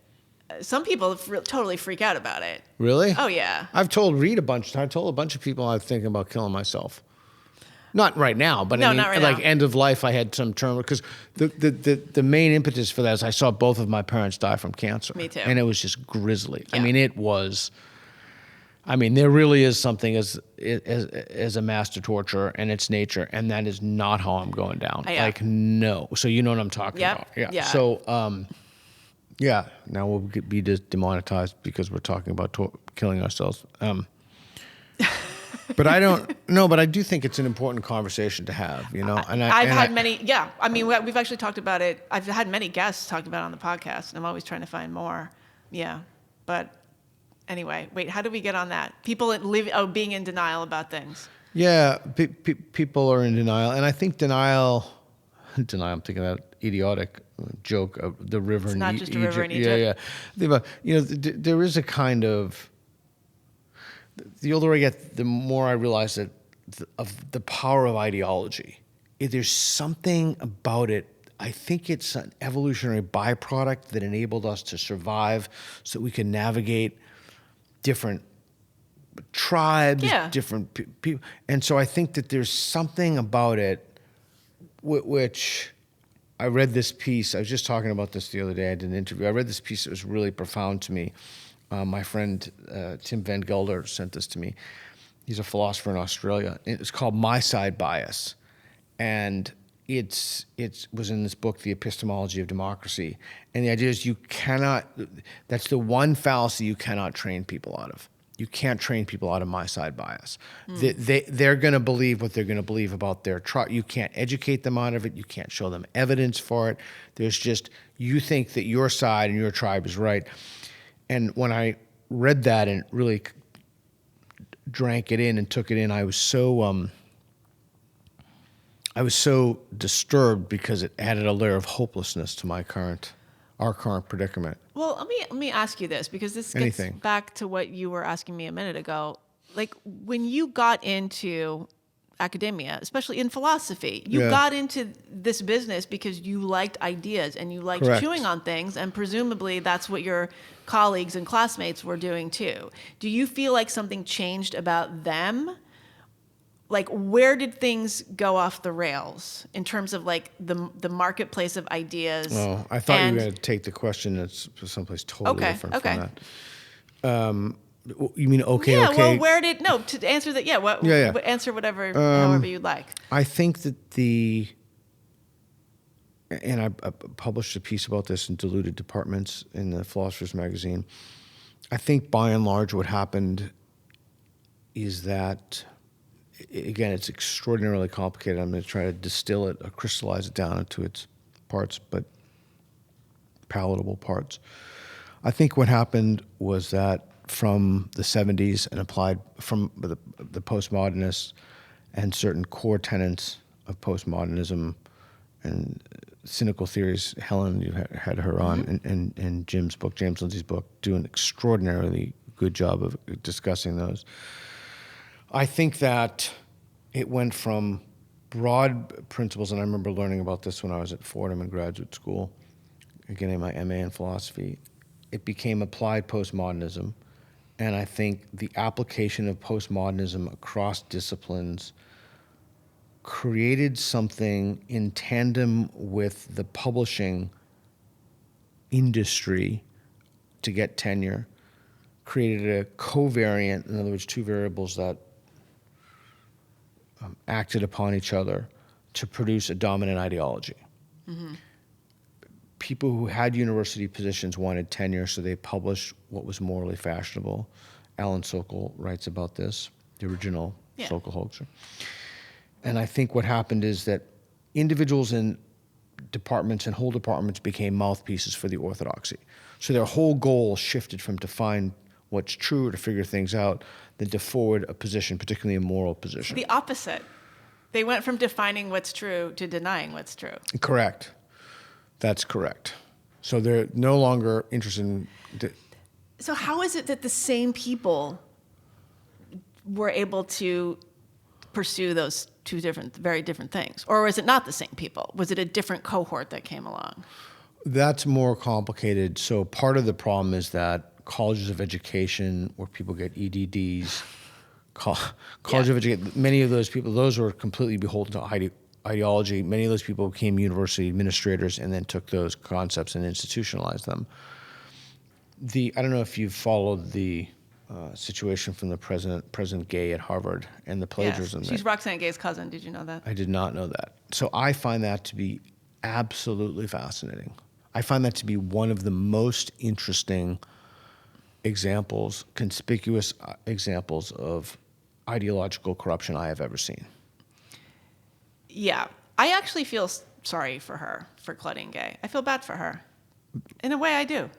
Some people totally freak out about it. Really? Oh yeah. I've told Reed a bunch of people I'm thinking about killing myself. Not right now, but not right now. End of life, I had some term because the main impetus for that is I saw both of my parents die from cancer. Me too. And it was just grisly. Yeah. There really is something as a master torturer and its nature, and that is not how I'm going down. Yeah. No. So you know what I'm talking about. Yeah. So, now we'll be demonetized because we're talking about killing ourselves. But I don't know. But I do think it's an important conversation to have, And I've had many. Yeah, I mean, we've actually talked about it. I've had many guests talk about it on the podcast, and I'm always trying to find more. Yeah, but anyway, wait. How do we get on that? People being in denial about things. Yeah, people are in denial, and I think denial. I'm thinking of that idiotic joke of the river. It's not just a river in Egypt. Yeah. There is a kind of. The older I get, the more I realize that of the power of ideology. There's something about it. I think it's an evolutionary byproduct that enabled us to survive so that we can navigate different tribes, different people. And so I think that there's something about it which I read this piece. I was just talking about this the other day. I did an interview. I read this piece that was really profound to me. My friend Tim Van Gelder sent this to me. He's a philosopher in Australia. It's called My Side Bias, and it was in this book, The Epistemology of Democracy. And the idea is you cannot. That's the one fallacy you cannot train people out of. You can't train people out of my side bias. They're going to believe what they're going to believe about their tribe. You can't educate them out of it. You can't show them evidence for it. There's just you think that your side and your tribe is right. And when I read that and really drank it in and took it in, I was so disturbed because it added a layer of hopelessness to our current predicament. Well, let me ask you this, because this gets back to what you were asking me a minute ago. Like, when you got into academia, especially in philosophy, you got into this business because you liked ideas and you liked chewing on things, and presumably that's what your colleagues and classmates were doing too. Do you feel like something changed about them? like, where did things go off the rails in terms of like the marketplace of ideas? Oh, I thought you were going to take the question that's someplace totally different from that. You mean okay? Yeah. Well, where did to answer that? Yeah. Answer whatever, however you'd like. I think that and I published a piece about this in Diluted Departments in the Philosopher's Magazine. I think by and large what happened is that, again, it's extraordinarily complicated. I'm going to try to distill it or crystallize it down into its parts, but palatable parts. I think what happened was that from the 70s and applied from the postmodernists and certain core tenets of postmodernism and cynical theories, Helen, you had her on, and James Lindsay's book, do an extraordinarily good job of discussing those. I think that it went from broad principles, and I remember learning about this when I was at Fordham in graduate school, getting my MA in philosophy. It became applied postmodernism, and I think the application of postmodernism across disciplines created something in tandem with the publishing industry to get tenure, created a covariant, in other words, two variables that acted upon each other to produce a dominant ideology. Mm-hmm. People who had university positions wanted tenure, so they published what was morally fashionable. Alan Sokol writes about this, the original Sokol hoaxer. And I think what happened is that individuals in departments and whole departments became mouthpieces for the orthodoxy. So their whole goal shifted from to find what's true or to figure things out than to forward a position, particularly a moral position. The opposite. They went from defining what's true to denying what's true. Correct. That's correct. So they're no longer interested in... So how is it that the same people were able to pursue those two very different things? Or was it not the same people? Was it a different cohort that came along? That's more complicated. So part of the problem is that colleges of education where people get EDDs, college of education, many of those people, those were completely beholden to ideology. Many of those people became university administrators and then took those concepts and institutionalized them. I don't know if you've followed the situation from the President Gay at Harvard and the plagiarism. Yes. She's Roxane Gay's cousin. Did you know that? I did not know that. So I find that to be absolutely fascinating. I find that to be one of the most interesting examples, conspicuous examples of ideological corruption I have ever seen. Yeah. I actually feel sorry for her, for Claudine Gay. I feel bad for her. In a way, I do.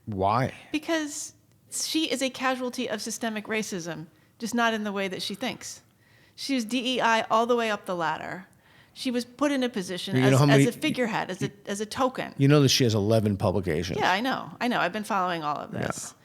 Why? Because she is a casualty of systemic racism, just not in the way that she thinks. She was DEI all the way up the ladder. She was put in a position as a figurehead, as a token. You know that she has 11 publications. Yeah, I know. I've been following all of this. Yeah.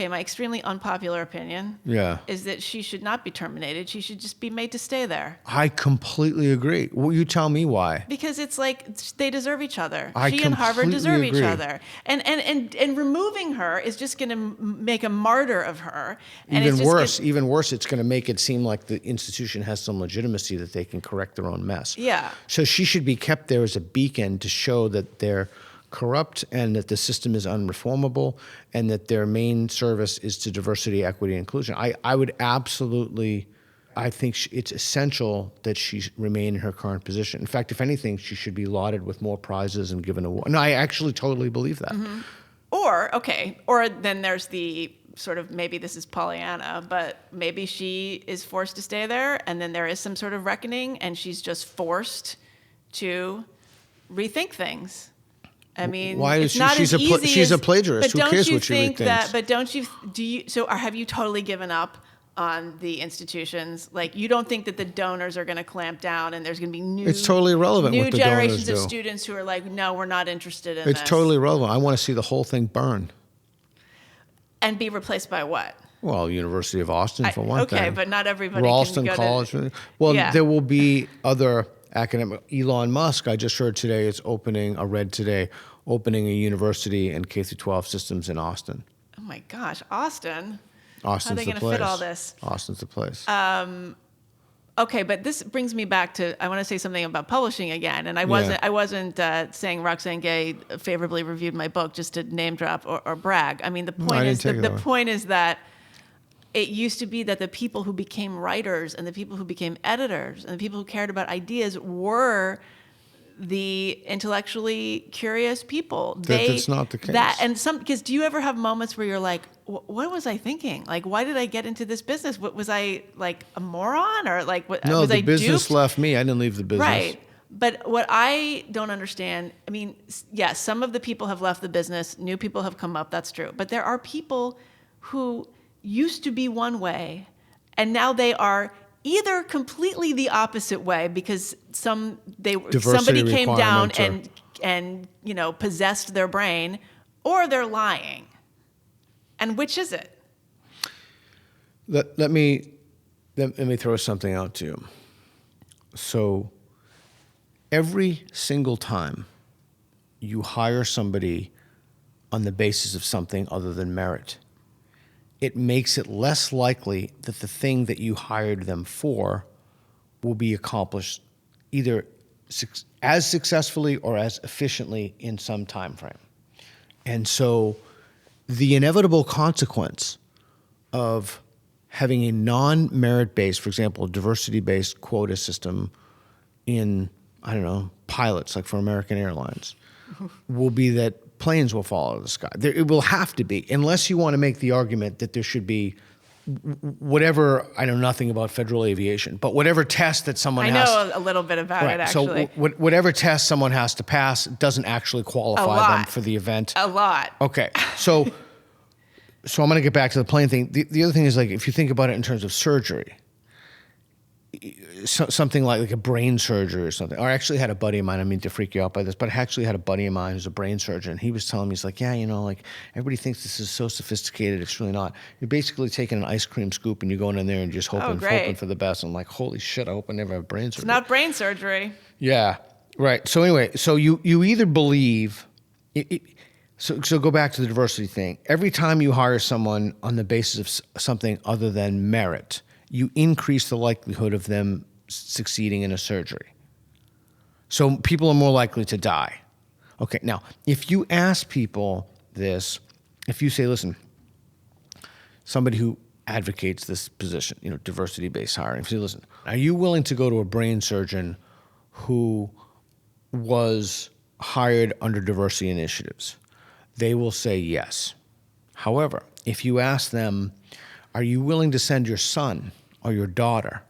My extremely unpopular opinion is that she should not be terminated. She should just be made to stay there. I completely agree. Well, you tell me why. Because it's like they deserve each other. She and Harvard deserve each other. And removing her is just going to make a martyr of her. And even worse, it's going to make it seem like the institution has some legitimacy that they can correct their own mess. Yeah. So she should be kept there as a beacon to show that they're corrupt and that the system is unreformable and that their main service is to diversity, equity, and inclusion. I would absolutely, I think it's essential that she remain in her current position. In fact, if anything, she should be lauded with more prizes and given awards. No, I actually totally believe that. Mm-hmm. Or then there's the sort of, maybe this is Pollyanna, but maybe she is forced to stay there and then there is some sort of reckoning and she's just forced to rethink things. I mean, why is it's not she's as easy she's as, a plagiarist. Who cares what she rethinks? But don't you? Have you totally given up on the institutions? Like, you don't think that the donors are going to clamp down and there's going to be new? It's totally irrelevant. New what the generations donors of do. students who are like, no, we're not interested in this. It's totally irrelevant. I want to see the whole thing burn. And be replaced by what? Well, University of Austin for one thing. Okay, but not everybody Ralston can go College. to. Well, there will be other academic. Elon Musk, I just heard today, is opening a university and K-12 systems in Austin. Oh my gosh, Austin. Austin's How are they the going to place. fit all this? Austin's the place. Okay, but this brings me back to, I want to say something about publishing again. And I wasn't saying Roxane Gay favorably reviewed my book just to name drop or brag. I mean, the point is that it used to be that the people who became writers and the people who became editors and the people who cared about ideas were the intellectually curious people. That's not the case. Because do you ever have moments where you're like, what was I thinking? Like, why did I get into this business? What was I, like, a moron, or like what? No, was the I business duped? left me. I didn't leave the business. Right. But what I don't understand, I mean, yes, some of the people have left the business, new people have come up, that's true. But there are people who used to be one way, and now they are either completely the opposite way because somebody came down and possessed their brain, or they're lying. And which is it? Let me throw something out to you. So every single time you hire somebody on the basis of something other than merit, it makes it less likely that the thing that you hired them for will be accomplished either as successfully or as efficiently in some time frame. And so the inevitable consequence of having a non-merit-based, for example, diversity-based quota system in, I don't know, pilots, like for American Airlines, will be that planes will fall out of the sky. It will have to be, unless you want to make the argument that there should be whatever, I know nothing about federal aviation, but whatever test that someone has. I know a little bit about it, actually. So whatever test someone has to pass doesn't actually qualify them for the event. A lot. Okay. So I'm going to get back to the plane thing. The other thing is, like, if you think about it in terms of surgery, something like a brain surgery or something. Or I actually had a buddy of mine, I mean to freak you out by this, but I actually had a buddy of mine who's a brain surgeon. He was telling me, he's like, yeah, like everybody thinks this is so sophisticated. It's really not. You're basically taking an ice cream scoop and you're going in there and just hoping for the best. I'm like, holy shit, I hope I never have brain surgery. It's not brain surgery. Yeah, right. So anyway, so you either believe, so go back to the diversity thing. Every time you hire someone on the basis of something other than merit, you increase the likelihood of them succeeding in a surgery. So people are more likely to die. Okay, now, if you ask people this, if you say, listen, somebody who advocates this position, diversity-based hiring, if you say, listen, are you willing to go to a brain surgeon who was hired under diversity initiatives? They will say yes. However, if you ask them, are you willing to send your son or your daughter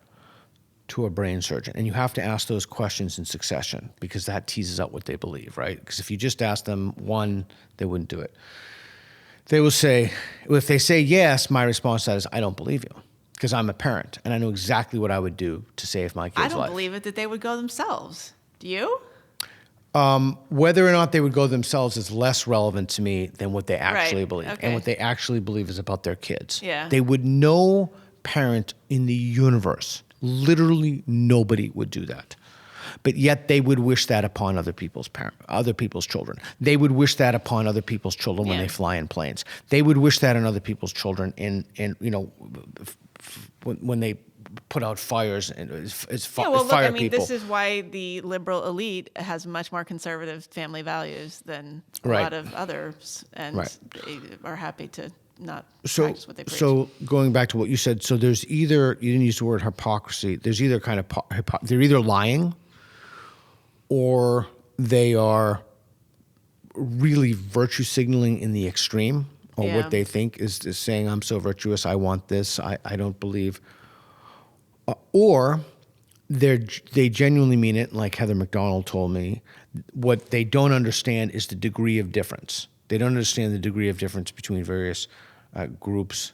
to a brain surgeon? And you have to ask those questions in succession because that teases out what they believe, right? Because if you just ask them one, they wouldn't do it. They will say, if they say yes, my response to that is, I don't believe you because I'm a parent and I know exactly what I would do to save my kid's life. I don't believe it that they would go themselves. Do you? Whether or not they would go themselves is less relevant to me than what they actually believe. Okay. And what they actually believe is about their kids. Yeah. They would no parent in the universe, literally nobody would do that. But yet they would wish that upon other people's children. They would wish that upon other people's children when they fly in planes. They would wish that on other people's children when they put out fires and fire people. This is why the liberal elite has much more conservative family values than a lot of others, and they are happy to not practice what they preach. So going back to what you said, so there's either, you didn't use the word hypocrisy, there's either kind of, they're either lying or they are really virtue signaling in the extreme, or what they think is saying, I'm so virtuous, I want this, I don't believe. Or they genuinely mean it, like Heather McDonald told me. What they don't understand is the degree of difference. They don't understand the degree of difference between various groups,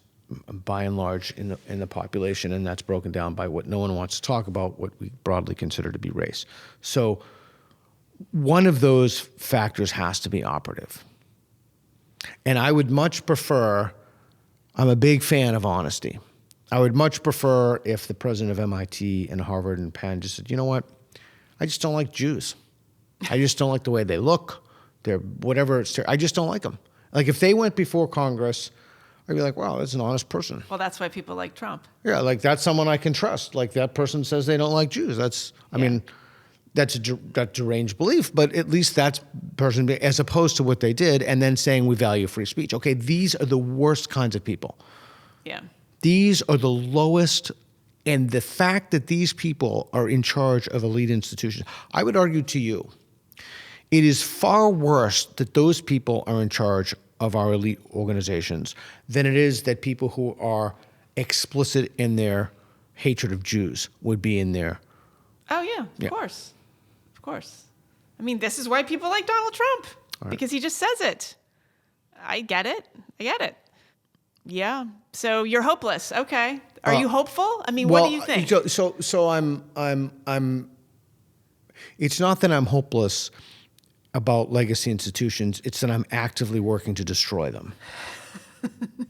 by and large, in the population, and that's broken down by what no one wants to talk about, what we broadly consider to be race. So one of those factors has to be operative. And I would much prefer, I'm a big fan of honesty. I would much prefer if the president of MIT and Harvard and Penn just said, you know what, I just don't like Jews. I just don't like the way they look. They're whatever. I just don't like them. Like if they went before Congress I'd be like, wow, that's an honest person. Well, that's why people like Trump. Yeah, like that's someone I can trust. Like that person says they don't like Jews. I mean, that's that deranged belief, but at least that's person, as opposed to what they did, and then saying we value free speech. Okay, these are the worst kinds of people. Yeah. These are the lowest, and the fact that these people are in charge of elite institutions, I would argue to you, it is far worse that those people are in charge of our elite organizations than it is that people who are explicit in their hatred of Jews would be in there. Oh, yeah, of course. Of course. I mean, this is why people like Donald Trump, because he just says it. I get it. Yeah. So you're hopeless. Okay. Are you hopeful? I mean, what do you think? So I'm. It's not that I'm hopeless about legacy institutions. It's that I'm actively working to destroy them.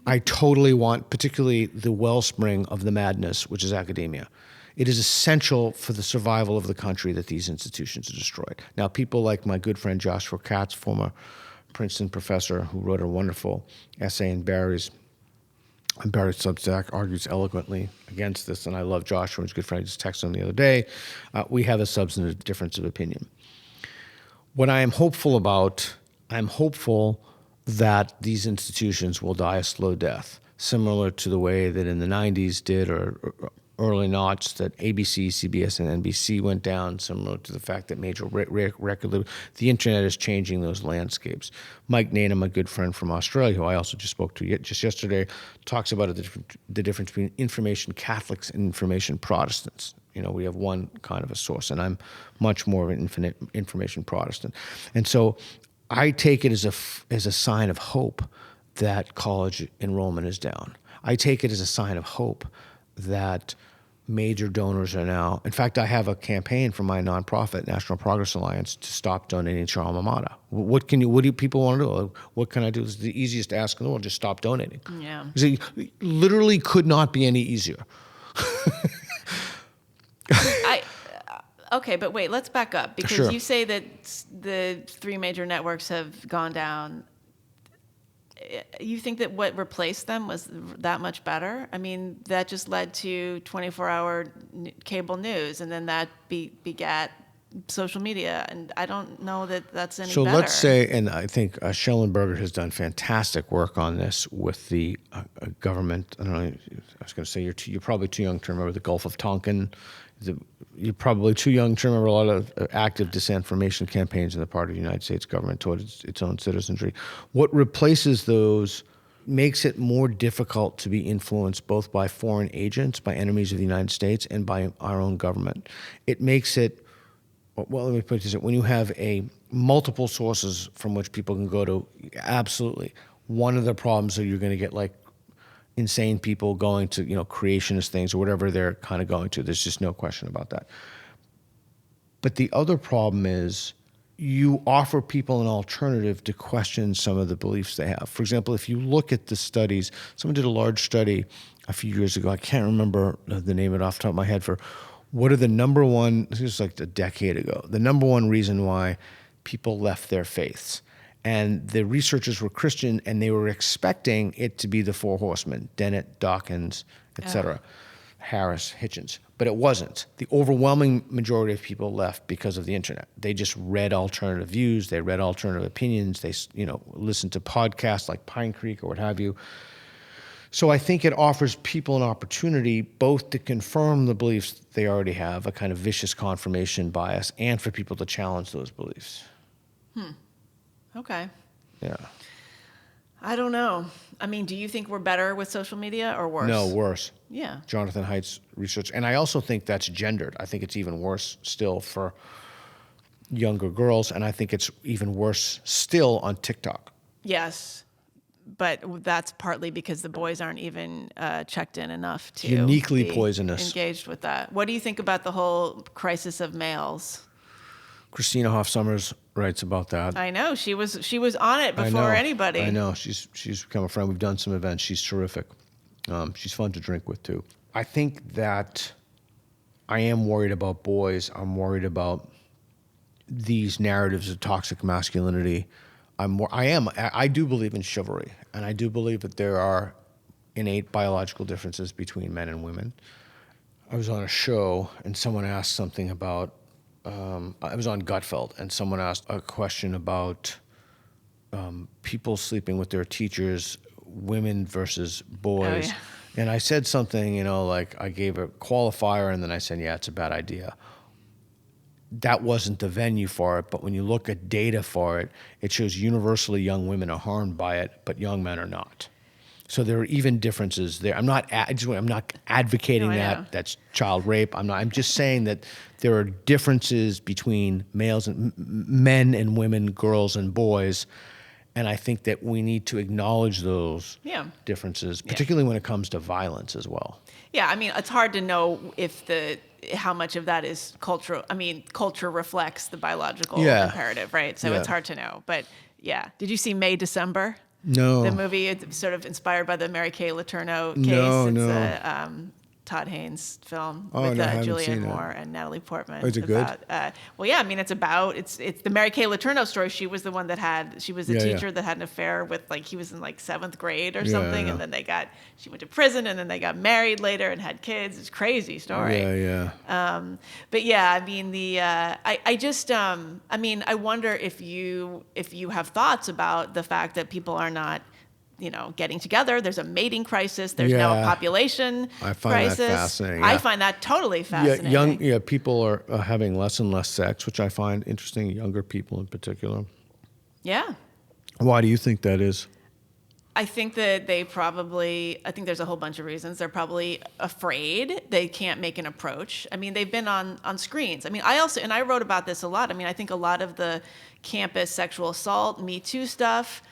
I totally want, particularly the wellspring of the madness, which is academia. It is essential for the survival of the country that these institutions are destroyed. Now, people like my good friend Joshua Katz, former Princeton professor, who wrote a wonderful essay in Barry's Substack, argues eloquently against this, and I love Joshua. He's a good friend. I just texted him the other day. We have a substantive difference of opinion. What I am hopeful about, I'm hopeful that these institutions will die a slow death, similar to the way that in the 90s did, or early noughts, that ABC, CBS, and NBC went down, similar to the fact that major record, the internet is changing those landscapes. Mike Naina, my good friend from Australia, who I also just spoke to just yesterday, talks about the difference between information Catholics and information Protestants. You know, we have one kind of a source, and I'm much more of an information Protestant. And so I take it as a sign of hope that college enrollment is down. I take it as a sign of hope that major donors are now. In fact, I have a campaign for my nonprofit, National Progress Alliance, to stop donating to our alma mater. What do people want to do? What can I do? It's the easiest ask in the world. Just stop donating. Yeah. It literally could not be any easier. Okay, but wait, let's back up, because Sure. You say that the three major networks have gone down. You think that what replaced them was that much better? I mean, that just led to 24-hour cable news, and then that begat social media, and I don't know that that's any better. So let's say, and I think Schellenberger has done fantastic work on this with the government. I don't know. I was going to say you're probably too young to remember the Gulf of Tonkin. You're probably too young to remember a lot of active disinformation campaigns in the part of the United States government towards its own citizenry. What replaces those makes it more difficult to be influenced both by foreign agents, by enemies of the United States, and by our own government. It makes it, well, let me put it this way, when you have multiple sources from which people can go to, absolutely. One of the problems is you're going to get like insane people going to, creationist things or whatever they're kind of going to. There's just no question about that. But the other problem is you offer people an alternative to question some of the beliefs they have. For example, if you look at the studies, someone did a large study a few years ago. I can't remember the name of it off the top of my head, for what are the number one, this was like a decade ago, the number one reason why people left their faiths. And the researchers were Christian, and they were expecting it to be the four horsemen, Dennett, Dawkins, etc., Harris, Hitchens. But it wasn't. The overwhelming majority of people left because of the internet. They just read alternative views. They read alternative opinions. They, listened to podcasts like Pine Creek or what have you. So I think it offers people an opportunity both to confirm the beliefs they already have, a kind of vicious confirmation bias, and for people to challenge those beliefs. Okay. Yeah. I don't know. I mean, do you think we're better with social media or worse? No, worse. Yeah. Jonathan Haidt's research. And I also think that's gendered. I think it's even worse still for younger girls, and I think it's even worse still on TikTok. Yes. But that's partly because the boys aren't even checked in enough to uniquely be poisonous, engaged with that. What do you think about the whole crisis of males? Christina Hoff Sommers writes about that. I know she was on it before anybody. I know she's become a friend. We've done some events. She's terrific. She's fun to drink with too. I think that I am worried about boys. I'm worried about these narratives of toxic masculinity. I do believe in chivalry, and I do believe that there are innate biological differences between men and women. I was on a show and someone asked something about, I was on Gutfeld and someone asked a question about people sleeping with their teachers, women versus boys. Oh, yeah. And I said something, like I gave a qualifier and then I said, yeah, it's a bad idea. That wasn't the venue for it, but when you look at data for it, it shows universally young women are harmed by it, but young men are not. So there are even differences there. I'm not advocating No, I know. that that's child rape. I'm just saying that there are differences between males and men and women, girls and boys, and I think that we need to acknowledge those differences, particularly when it comes to violence as well. Yeah, I mean, it's hard to know how much of that is cultural. I mean, culture reflects the biological imperative, right? So it's hard to know. But yeah, did you see May December? No. The movie, it's sort of inspired by the Mary Kay Letourneau case. No. It's a Todd Haynes film with I haven't Julianne seen Moore and Natalie Portman. Is it good? Well, yeah, I mean, it's the Mary Kay Letourneau story. She was the one that she was the teacher that had an affair with, he was in 7th grade or something. And then she went to prison and then they got married later and had kids. It's a crazy story. But yeah, I mean, I wonder if you have thoughts about the fact that people are not, getting together. There's a mating crisis. There's now a population crisis. I find that fascinating. I find that totally fascinating. People are having less and less sex, which I find interesting, younger people in particular. Yeah. Why do you think that is? I think that I think there's a whole bunch of reasons. They're probably afraid. They can't make an approach. I mean, they've been on screens. I mean, I wrote about this a lot. I mean, I think a lot of the campus sexual assault, Me Too stuff,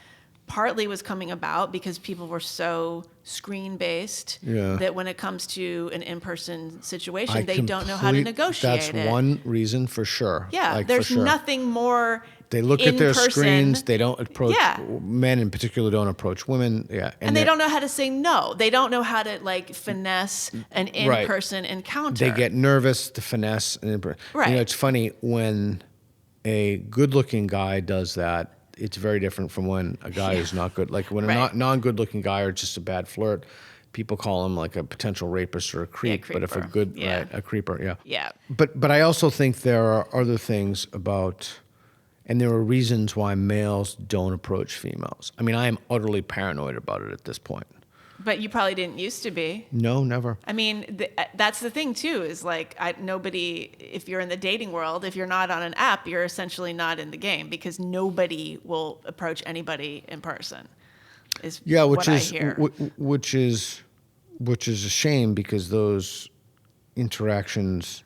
partly was coming about because people were so screen-based that when it comes to an in-person situation, they don't know how to negotiate it. That's one reason for sure. Yeah, there's nothing more. They look at their screens. They don't approach men in particular. Don't approach women. Yeah, and they don't know how to say no. They don't know how to finesse an in-person encounter. They get nervous to finesse. Right. It's funny when a good-looking guy does that. It's very different from when a guy is not good. Like when a non-good-looking guy or just a bad flirt, people call him like a potential rapist or a creep. But if a creeper, yeah. But I also think there are other things about, and there are reasons why males don't approach females. I mean, I am utterly paranoid about it at this point. But you probably didn't used to be. No, never. I mean, that's the thing too. Is nobody. If you're in the dating world, if you're not on an app, you're essentially not in the game because nobody will approach anybody in person. Which is a shame because those interactions.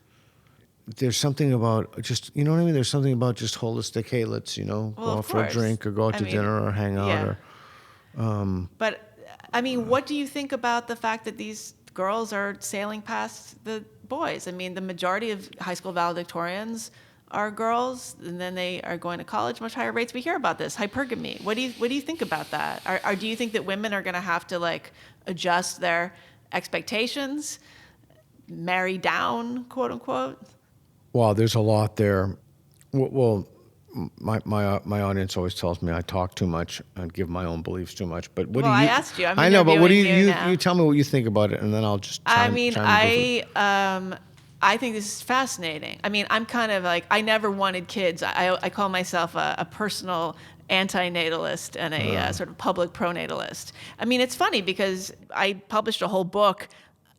There's something about just, you know what I mean? There's something about just holistic. Hey, let's go out for a drink or go out to dinner or hang out. But. I mean, what do you think about the fact that these girls are sailing past the boys? I mean, the majority of high school valedictorians are girls, and then they are going to college, much higher rates. We hear about this hypergamy. What do you think about that? Or do you think that women are going to have to adjust their expectations, marry down, quote unquote? Well, there's a lot there. Well. My audience always tells me I talk too much and give my own beliefs too much. But what do you? I asked you. I know, but what do you tell me what you think about it, and then I'll just. I think this is fascinating. I mean, I'm kind of I never wanted kids. I call myself a personal antinatalist and a sort of public pronatalist. I mean, it's funny because I published a whole book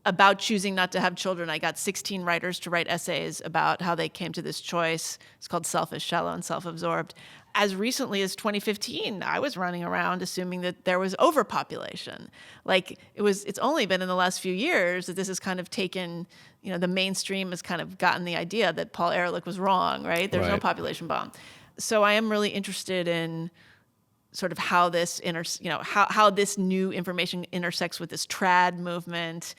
about choosing not to have children. I got 16 writers to write essays about how they came to this choice. It's called Selfish, Shallow, and Self-Absorbed. As recently as 2015, I was running around assuming that there was overpopulation. It's only been in the last few years that this has kind of taken, the mainstream has kind of gotten the idea that Paul Ehrlich was wrong, right? There's no population bomb. So I am really interested in sort of how this how this new information intersects with this trad movement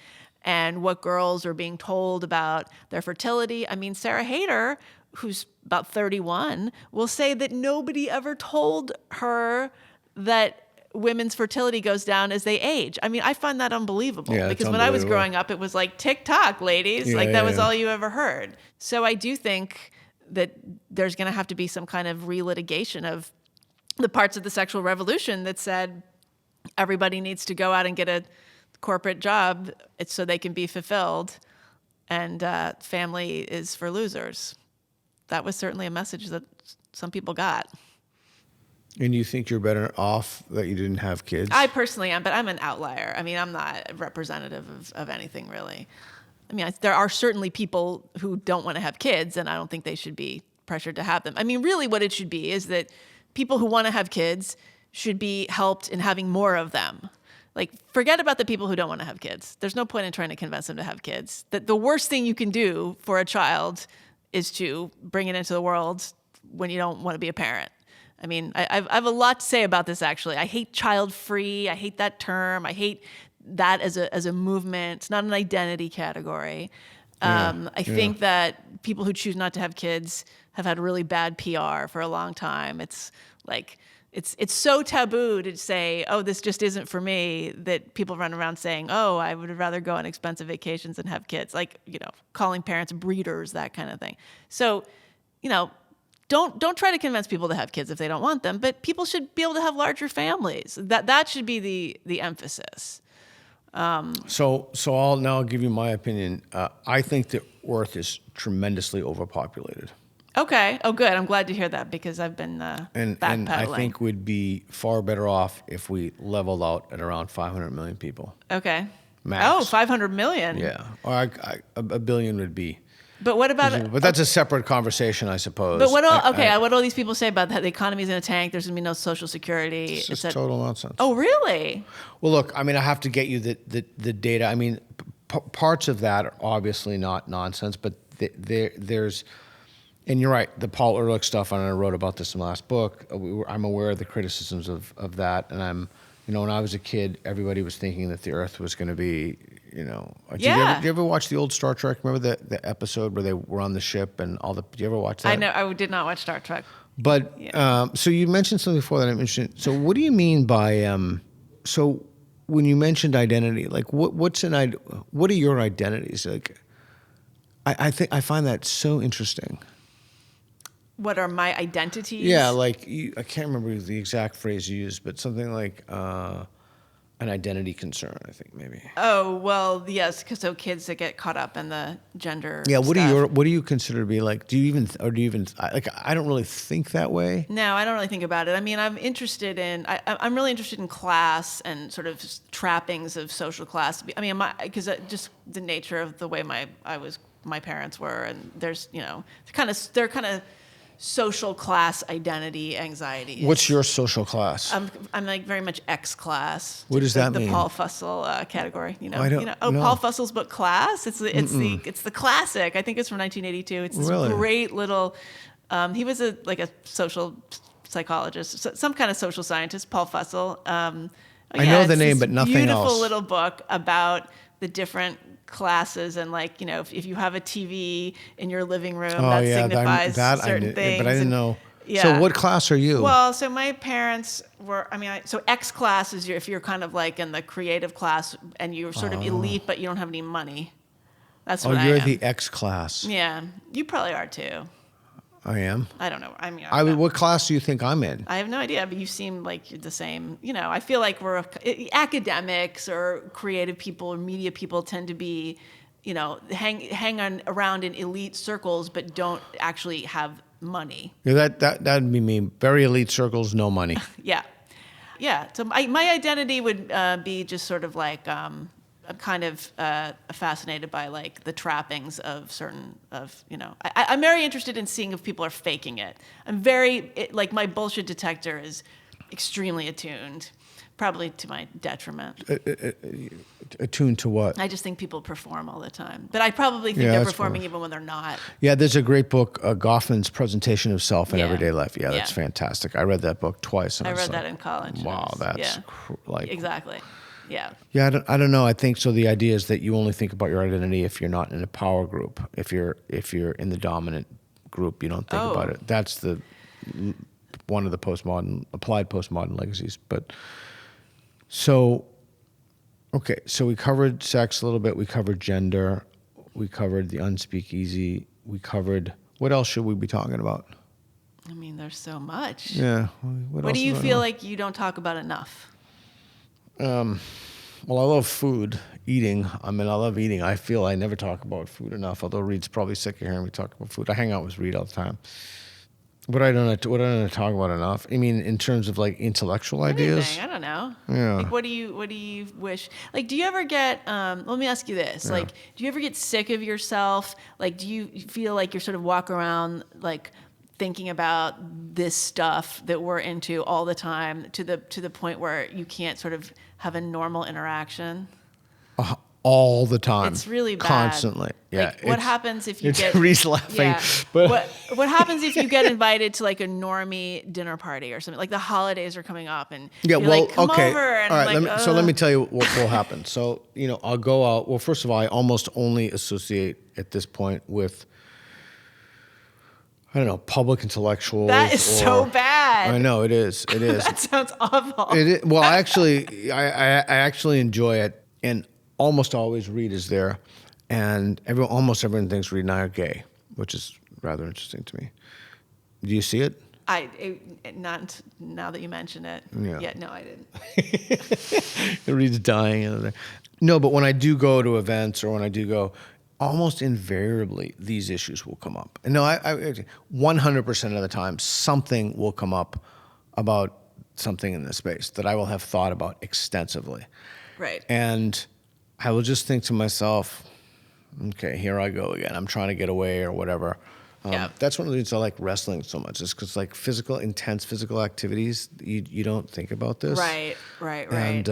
and what girls are being told about their fertility. I mean, Sarah Haider, who's about 31, will say that nobody ever told her that women's fertility goes down as they age. I mean, I find that unbelievable because when I was growing up, it was like TikTok, ladies. That was all you ever heard. So I do think that there's going to have to be some kind of relitigation of the parts of the sexual revolution that said everybody needs to go out and get a corporate job. It's so they can be fulfilled, and family is for losers. That was certainly a message that some people got. And you think you're better off that you didn't have kids? I personally am, but I'm an outlier. I mean, I'm not representative of anything, really. I mean, there are certainly people who don't want to have kids, and I don't think they should be pressured to have them. I mean, really what it should be is that people who want to have kids should be helped in having more of them. Like, forget about the people who don't want to have kids. There's no point in trying to convince them to have kids. The worst thing you can do for a child is to bring it into the world when you don't want to be a parent. I mean, I have a lot to say about this, actually. I hate child-free. I hate that term. I hate that as a movement. It's not an identity category. I think that people who choose not to have kids have had really bad PR for a long time. It's like, it's so taboo to say, oh, this just isn't for me, that people run around saying, oh, I would rather go on expensive vacations than have kids. Like, calling parents breeders, that kind of thing. So, don't try to convince people to have kids if they don't want them, but people should be able to have larger families. That should be the emphasis. So I'll give you my opinion. I think that Earth is tremendously overpopulated. Okay. Oh, good. I'm glad to hear that, because I've been and I think we'd be far better off if we leveled out at around 500 million people. Okay. Max. Oh, 500 million. Yeah. Or a billion would be. But what about? But that's a separate conversation, I suppose. But what all these people say about that? The economy's in a tank. There's going to be no Social Security. It's just total nonsense. Oh, really? Well, look. I mean, I have to get you the data. I mean, parts of that are obviously not nonsense, but there's. And you're right, the Paul Ehrlich stuff, and I wrote about this in the last book. I'm aware of the criticisms of that, and when I was a kid, everybody was thinking that the Earth was going to be, Yeah. Did you ever watch the old Star Trek? Remember the episode where they were on the ship and all the? Did you ever watch that? I know. I did not watch Star Trek. But so you mentioned something before that I'm interested in. So what do you mean by so when you mentioned identity, like what are your identities? Like, I find that so interesting. What are my identities? Yeah, like I can't remember the exact phrase you used, but something like an identity concern, I think maybe. Oh, well, yes, because kids that get caught up in the gender. Yeah, what stuff. do you consider to be like? Do you even like? I don't really think that way. No, I don't really think about it. I mean, I'm really interested in class and sort of trappings of social class. I mean, because just the nature of the way my parents were, and there's they're kind of social class identity anxiety. What's your social class? I'm like very much X class. What does that mean? The Paul Fussell category. I don't know. Paul Fussell's book Class. It's the classic. I think it's from 1982. It's this great little. He was a social psychologist, some kind of social scientist. Paul Fussell. I know the name, but nothing else. Beautiful little book about the different classes, and if you have a TV in your living room, that signifies certain things. But I didn't know. Yeah. So what class are you? Well, so my parents were. So X class is if you're kind of like in the creative class and you're sort of elite, but you don't have any money. That's what I am. Oh, you're the X class. Yeah, you probably are too. I am. I don't know. What class do you think I'm in? I have no idea, but you seem like you're the same. I feel like academics or creative people or media people tend to be, hang on around in elite circles, but don't actually have money. Yeah, that'd be me. Very elite circles, no money. Yeah. So my identity would be just sort of like. I'm kind of fascinated by the trappings of I'm very interested in seeing if people are faking it. I'm my bullshit detector is extremely attuned, probably to my detriment. Attuned to what? I just think people perform all the time, but I probably think they're performing even when they're not. Yeah, there's a great book, Goffman's Presentation of Self in Everyday Life. Yeah, that's fantastic. I read that book twice. And I read that in college. Wow, that's exactly. Yeah. Yeah, I don't know. I think so. The idea is that you only think about your identity if you're not in a power group. If you're in the dominant group, you don't think about it. That's one of the applied postmodern legacies. But so we covered sex a little bit. We covered gender. We covered the unspeakeasy. We covered what else should we be talking about? I mean, there's so much. Yeah. What do you feel like you don't talk about enough? Well, I love food, eating. I mean, I love eating. I feel I never talk about food enough, although Reed's probably sick of hearing me talk about food. I hang out with Reed all the time. What I don't talk about enough. I mean, in terms of like intellectual ideas. I don't know. Yeah. Like, what do you wish? Like, do you ever get? Let me ask you this. Yeah. Like, do you ever get sick of yourself? Like, do you feel like you're sort of walk around like thinking about this stuff that we're into all the time to the point where you can't sort of have a normal interaction? All the time. It's really bad. Constantly. Yeah. Like, what happens if you get... Reed's laughing. Yeah. But what happens if you get invited to like a normie dinner party or something? Like the holidays are coming up and yeah, you're well, like, come okay. over. And all right, like, so let me tell you what will happen. So, I'll go out. Well, first of all, I almost only associate at this point with, I don't know, public intellectuals. That is so bad. I know, it is. It is. That sounds awful. It is. Well, I actually enjoy it, and almost always Reed is there, and almost everyone thinks Reed and I are gay, which is rather interesting to me. Do you see it? Not now that you mention it. Yeah. No, I didn't. Reed's dying. No, but when I do go to events or when I do go, almost invariably these issues will come up. And no, I 100% of the time something will come up about something in this space that I will have thought about extensively. Right. And I will just think to myself, okay, here I go again. I'm trying to get away or whatever. Yeah. That's one of the reasons I like wrestling so much, is because like intense physical activities, you don't think about this. Right. And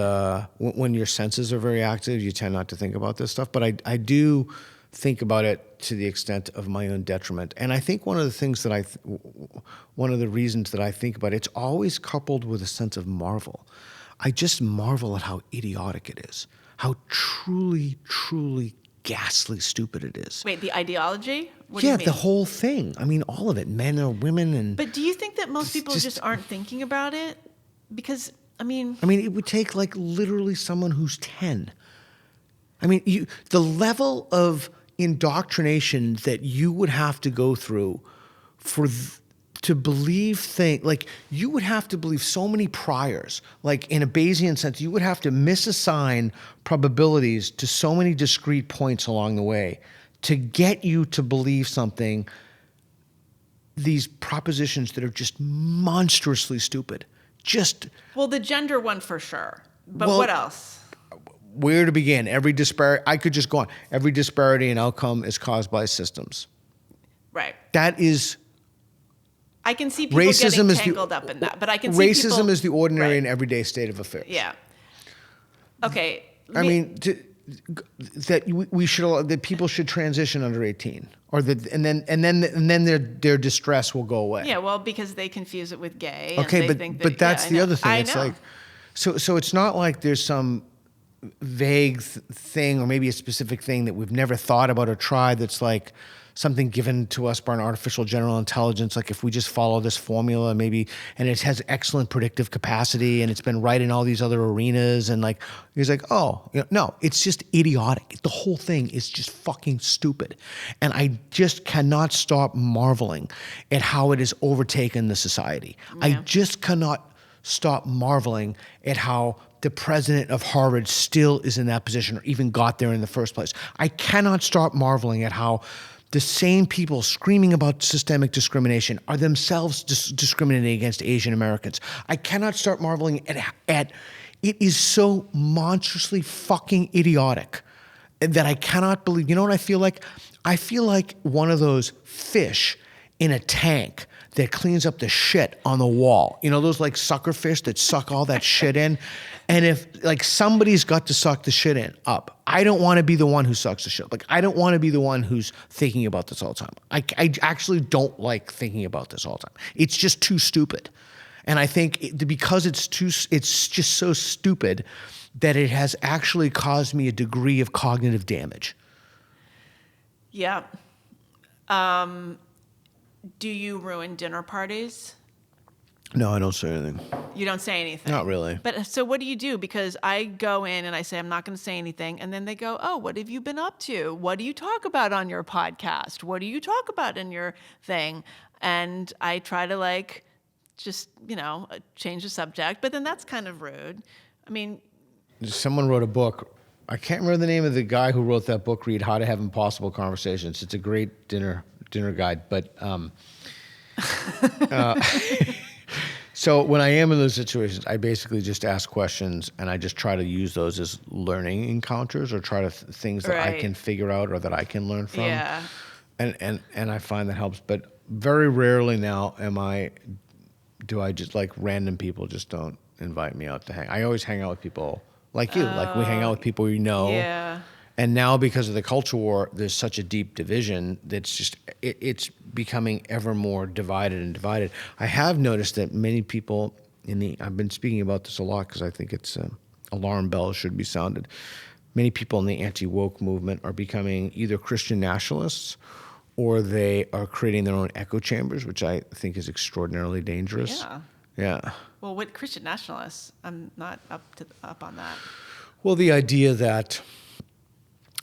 when your senses are very active, you tend not to think about this stuff. But I do think about it to the extent of my own detriment. And I think one of the reasons that I think about it, it's always coupled with a sense of marvel. I just marvel at how idiotic it is, how truly, truly ghastly stupid it is. Wait, the ideology? What do you mean? The whole thing. I mean, all of it, men or women. And But do you think that most people just aren't thinking about it? Because, I mean, it would take like literally someone who's 10. I mean, the level of indoctrination that you would have to go through to believe like you would have to believe so many priors, like in a Bayesian sense, you would have to misassign probabilities to so many discrete points along the way to get you to believe something, these propositions that are just monstrously stupid. Well, the gender one for sure. But what else? Where to begin? I could just go on. Every disparity in outcome is caused by systems. Right. That is... I can see people getting tangled up in that, but I can see racism is the ordinary and everyday state of affairs. Yeah. Okay. That people should transition under 18, and then their distress will go away. Yeah, well, because they confuse it with gay. Okay, and they think but that's the other thing. It's like, so it's not like there's some vague thing or maybe a specific thing that we've never thought about or tried that's like something given to us by an artificial general intelligence, like if we just follow this formula maybe, and it has excellent predictive capacity and it's been right in all these other arenas, and like he's like, no, it's just idiotic. The whole thing is just fucking stupid. And I just cannot stop marveling at how it has overtaken the society. Yeah. I just cannot stop marveling at how the president of Harvard still is in that position or even got there in the first place. I cannot stop marveling at how the same people screaming about systemic discrimination are themselves discriminating against Asian Americans. I cannot start marveling at it is so monstrously fucking idiotic that I cannot believe. You know what I feel like? I feel like one of those fish in a tank that cleans up the shit on the wall. You know, those like sucker fish that suck all that shit in. And if like somebody's got to suck the shit up, I don't want to be the one who sucks the shit. Like I don't want to be the one who's thinking about this all the time. I actually don't like thinking about this all the time. It's just too stupid. And I think because it's just so stupid that it has actually caused me a degree of cognitive damage. Yeah. Do you ruin dinner parties? No, I don't say anything. You don't say anything? Not really. But so what do you do? Because I go in and I say, I'm not going to say anything. And then they go, oh, what have you been up to? What do you talk about on your podcast? What do you talk about in your thing? And I try to like, just, change the subject. But then that's kind of rude. I mean, someone wrote a book. I can't remember the name of the guy who wrote that book. Read How to Have Impossible Conversations. It's a great dinner guide. But so when I am in those situations, I basically just ask questions, and I just try to use those as learning encounters, or try to things that I can figure out or that I can learn from. Yeah. And I find that helps. But very rarely now do I just, like, random people just don't invite me out to hang. I always hang out with people like you. Like, we hang out with people you know. Yeah. And now, because of the culture war, there's such a deep division that's just, it's becoming ever more divided. I have noticed that many people I've been speaking about this a lot because I think it's alarm bells should be sounded. Many people in the anti-woke movement are becoming either Christian nationalists, or they are creating their own echo chambers, which I think is extraordinarily dangerous. Yeah. Well, what Christian nationalists? I'm not up on that. Well, the idea that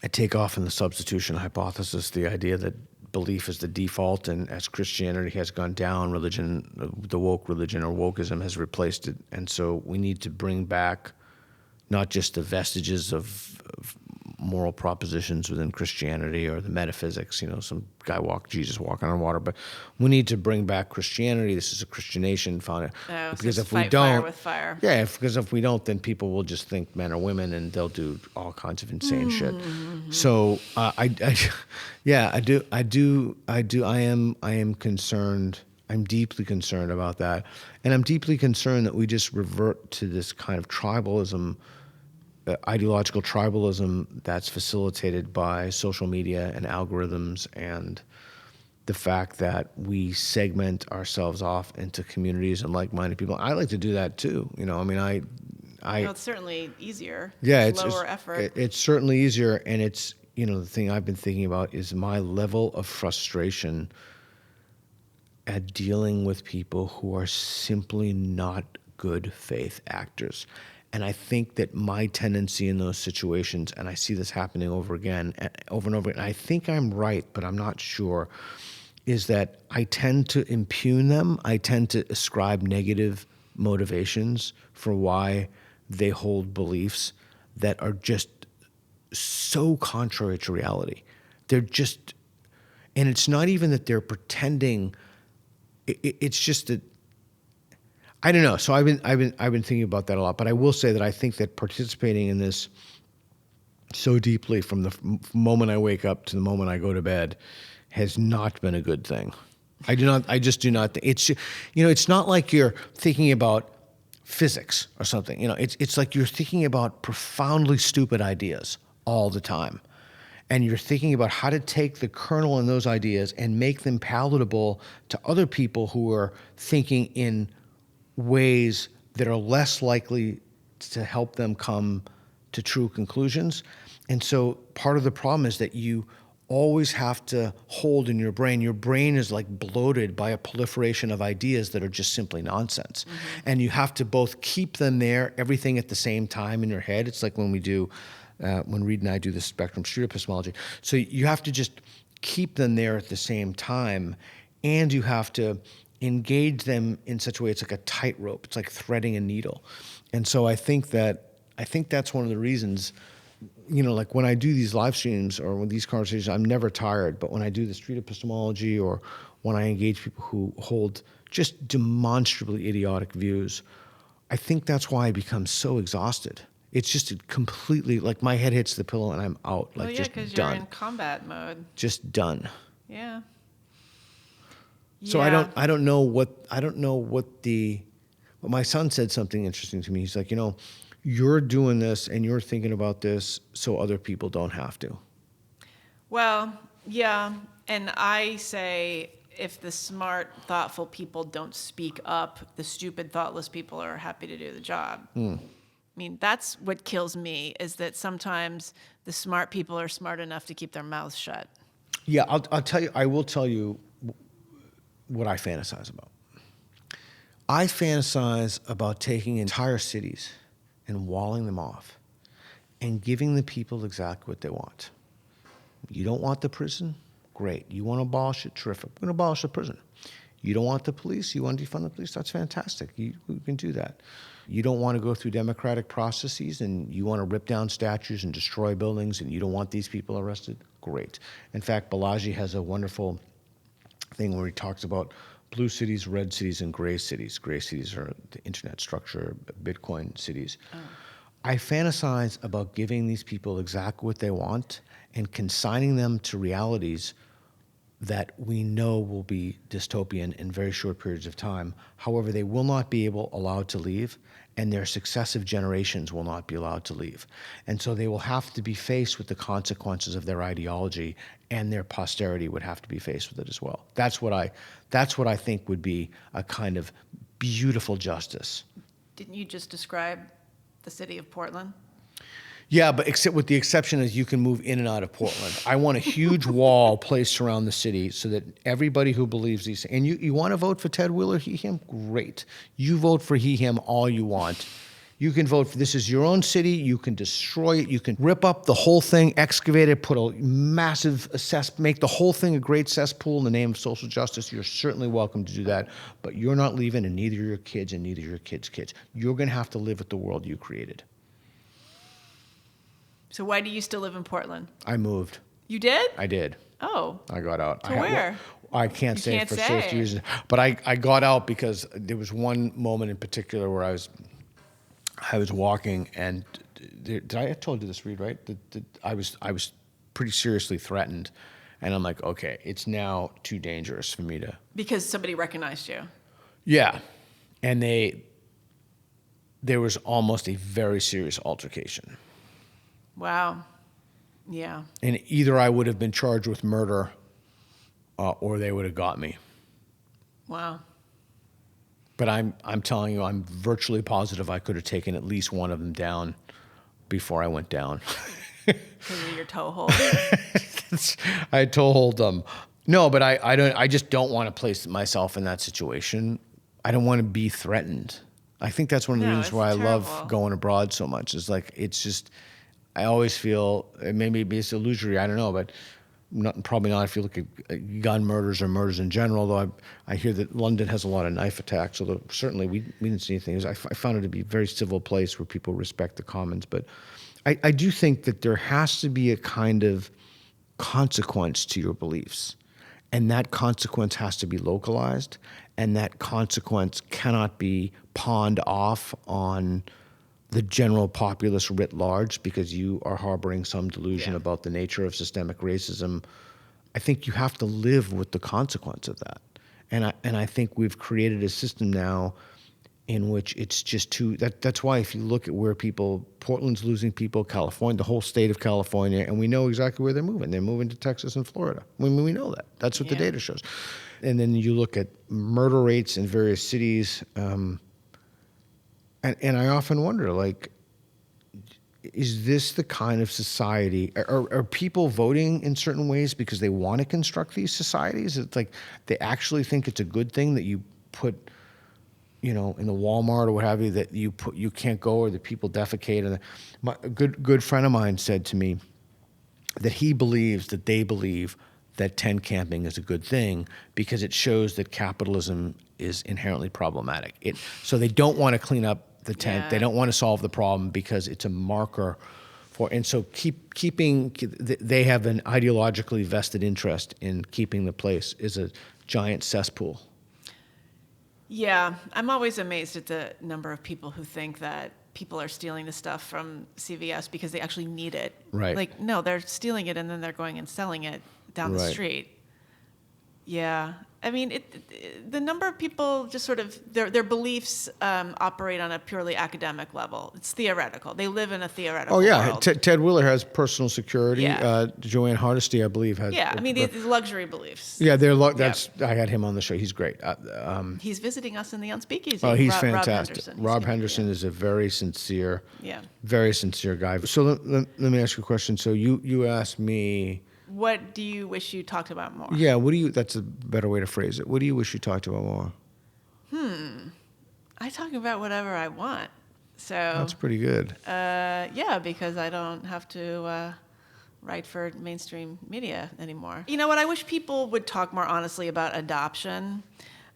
I take off in the substitution hypothesis, the idea that belief is the default, and as Christianity has gone down, the woke religion or wokeism has replaced it. And so we need to bring back not just the vestiges of moral propositions within Christianity or the metaphysics, some guy Jesus walking on water, but we need to bring back Christianity. This is a Christian nation founded. Because if we don't, fire with fire. Yeah, because if we don't, then people will just think men are women, and they'll do all kinds of insane shit. So I am concerned. I'm deeply concerned about that, and I'm deeply concerned that we just revert to this kind of tribalism. Ideological tribalism that's facilitated by social media and algorithms, and the fact that we segment ourselves off into communities and like-minded people. I like to do that too. It's certainly easier. Yeah, it's lower effort. It's certainly easier, and it's the thing I've been thinking about is my level of frustration at dealing with people who are simply not good faith actors. And I think that my tendency in those situations, and I see this happening over and over again, and I think I'm right, but I'm not sure, is that I tend to impugn them. I tend to ascribe negative motivations for why they hold beliefs that are just so contrary to reality. They're just, and it's not even that they're pretending. It's just that, I don't know. So I've been thinking about that a lot. But I will say that I think that participating in this so deeply from the moment I wake up to the moment I go to bed has not been a good thing. I just do not think it's, it's not like you're thinking about physics or something. It's like you're thinking about profoundly stupid ideas all the time. And you're thinking about how to take the kernel in those ideas and make them palatable to other people who are thinking in ways that are less likely to help them come to true conclusions. And so part of the problem is that you always have to hold in your brain is like bloated by a proliferation of ideas that are just simply nonsense. And you have to both keep them there, everything at the same time in your head. It's like when we do, when Reed and I do the spectrum street epistemology. So you have to just keep them there at the same time, and you have to engage them in such a way, it's like a tightrope. It's like threading a needle. And so I think that's one of the reasons, like when I do these live streams or with these conversations, I'm never tired. But when I do the street epistemology, or when I engage people who hold just demonstrably idiotic views, I think that's why I become so exhausted. It's just completely, like, my head hits the pillow and I'm out. Like, just done. Because you're in combat mode. Just done. Yeah. So I don't know what my son said something interesting to me. He's like, you're doing this and you're thinking about this so other people don't have to. Well, yeah. And I say, if the smart, thoughtful people don't speak up, the stupid, thoughtless people are happy to do the job. I mean, that's what kills me, is that sometimes the smart people are smart enough to keep their mouths shut. Yeah, I'll tell you, I will tell you what I fantasize about. I fantasize about taking entire cities and walling them off and giving the people exactly what they want. You don't want the prison? Great. You want to abolish it? Terrific. We're going to abolish the prison. You don't want the police? You want to defund the police? That's fantastic. You can do that. You don't want to go through democratic processes and you want to rip down statues and destroy buildings and you don't want these people arrested? Great. In fact, Balaji has a wonderful thing where he talks about blue cities, red cities, and gray cities. Gray cities are the internet structure, Bitcoin cities. Oh. I fantasize about giving these people exactly what they want and consigning them to realities that we know will be dystopian in very short periods of time. However, they will not be allowed to leave, and their successive generations will not be allowed to leave. And so they will have to be faced with the consequences of their ideology, and their posterity would have to be faced with it as well. That's what I think would be a kind of beautiful justice. Didn't you just describe the city of Portland? Yeah, but except with the exception is you can move in and out of Portland. I want a huge wall placed around the city so that everybody who believes these, and you want to vote for Ted Wheeler, he, him, great. You vote for he, him all you want. You can vote for, this is your own city, you can destroy it, you can rip up the whole thing, excavate it, put a massive make the whole thing a great cesspool in the name of social justice. You're certainly welcome to do that, but you're not leaving, and neither your kids and neither your kids' kids. You're going to have to live with the world you created. So why do you still live in Portland? I moved. You did? I did. Oh. I got out. To where? I can't say for safety reasons. But I got out because there was one moment in particular where I was walking, and did I told you this, Reed, right? I was pretty seriously threatened, and I'm like, okay, it's now too dangerous for me to. Because somebody recognized you. Yeah, and there was almost a very serious altercation. Wow. Yeah. And either I would have been charged with murder, or they would have got me. Wow. But I'm telling you, I'm virtually positive I could have taken at least one of them down before I went down. Because of your toehold. I told them, no, but I just don't want to place myself in that situation. I don't want to be threatened. I think that's one of the reasons why terrible. I love going abroad so much. It's like, it's just, I always feel, maybe it's illusory, I don't know, but probably not if you look at gun murders or murders in general, though I hear that London has a lot of knife attacks, although certainly we didn't see anything. I found it to be a very civil place where people respect the commons. But I do think that there has to be a kind of consequence to your beliefs. And that consequence has to be localized, and that consequence cannot be pawned off on the general populace writ large because you are harboring some delusion about the nature of systemic racism. I think you have to live with the consequence of that. And I think we've created a system now in which it's just too, that's why if you look at where Portland's losing people, California, the whole state of California, and we know exactly where they're moving. They're moving to Texas and Florida. We know that. That's what the data shows. And then you look at murder rates in various cities, and I often wonder, like, is this the kind of society? Are people voting in certain ways because they want to construct these societies? It's like they actually think it's a good thing that you put, in the Walmart or what have you, that you can't go or that people defecate. And a good friend of mine said to me that they believe that tent camping is a good thing because it shows that capitalism is inherently problematic. So they don't want to clean up the tent. Yeah. They don't want to solve the problem because it's a marker for, and so they have an ideologically vested interest in keeping the place is a giant cesspool. Yeah, I'm always amazed at the number of people who think that people are stealing the stuff from CVS because they actually need it. Right. Like, no, they're stealing it and then they're going and selling it down the street. Yeah. I mean, the number of people just sort of, their beliefs operate on a purely academic level. It's theoretical. They live in a theoretical world. Ted Wheeler has personal security. Yeah. Joanne Hardesty, I believe, has. Yeah, I mean, these luxury beliefs. Yeah, I had him on the show. He's great. He's visiting us in the Unspeakeasy. Oh, he's fantastic. Rob Henderson is a very sincere guy. So let me ask you a question. So you asked me, what do you wish you talked about more? Yeah, that's a better way to phrase it. What do you wish you talked about more? I talk about whatever I want. So that's pretty good. Yeah, because I don't have to write for mainstream media anymore. You know what? I wish people would talk more honestly about adoption.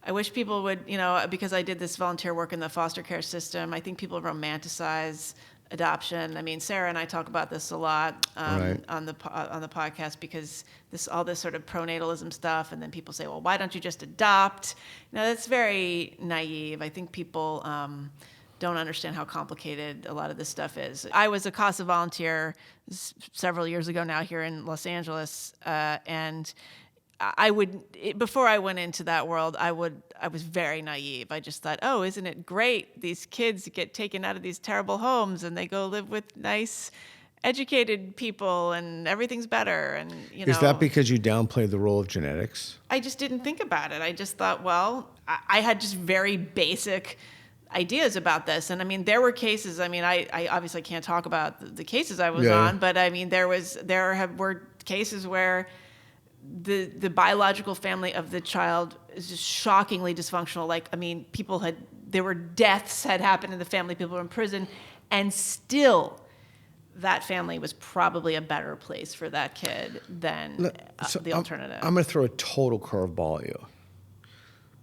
I wish people would, because I did this volunteer work in the foster care system, I think people romanticize adoption. I mean, Sarah and I talk about this a lot Right. on the podcast, because all this sort of pronatalism stuff, and then people say, well, why don't you just adopt? That's very naive. I think people don't understand how complicated a lot of this stuff is. I was a CASA volunteer several years ago now here in Los Angeles, and before I went into that world, I was very naive. I just thought, oh, isn't it great? These kids get taken out of these terrible homes and they go live with nice, educated people, and everything's better. And Is that because you downplay the role of genetics? I just didn't think about it. I just thought, well, I had just very basic ideas about this. And I mean, there were cases. I mean, I obviously can't talk about the cases I was on, but I mean, there were cases where the biological family of the child is just shockingly dysfunctional. Like, I mean, there were deaths had happened in the family, people were in prison, and still that family was probably a better place for that kid than the alternative. I'm going to throw a total curveball at you.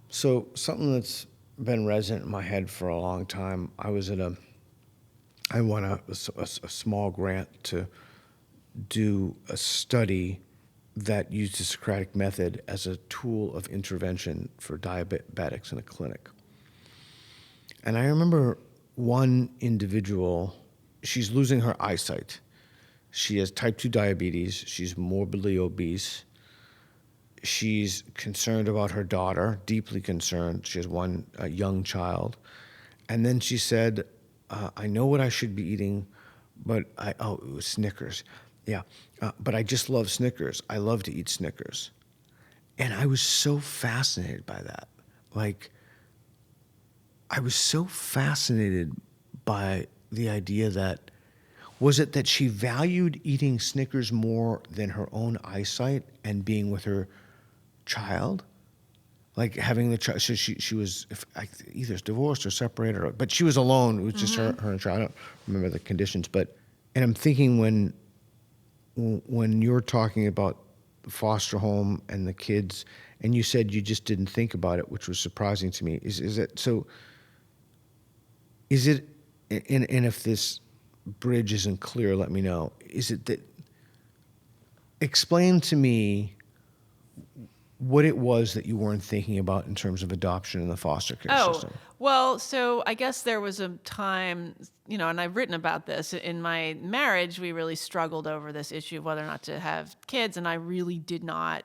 So something that's been resident in my head for a long time. I won a small grant to do a study that used the Socratic method as a tool of intervention for diabetics in a clinic. And I remember one individual, she's losing her eyesight. She has type 2 diabetes. She's morbidly obese. She's concerned about her daughter, deeply concerned. She has one young child. And then she said, I know what I should be eating, but it was Snickers. Yeah, but I just love Snickers. I love to eat Snickers. And I was so fascinated by that. Like, I was so fascinated by the idea that, was it that she valued eating Snickers more than her own eyesight and being with her child? Like having the child, so she was either divorced or separated, but she was alone. It was just her and her child. I don't remember the conditions, and I'm thinking when you're talking about the foster home and the kids, and you said you just didn't think about it, which was surprising to me. Is it so? Is it, and if this bridge isn't clear, let me know. Is it that? Explain to me what it was that you weren't thinking about in terms of adoption in the foster care system. Well, so I guess there was a time, and I've written about this. In my marriage, we really struggled over this issue of whether or not to have kids, and I really did not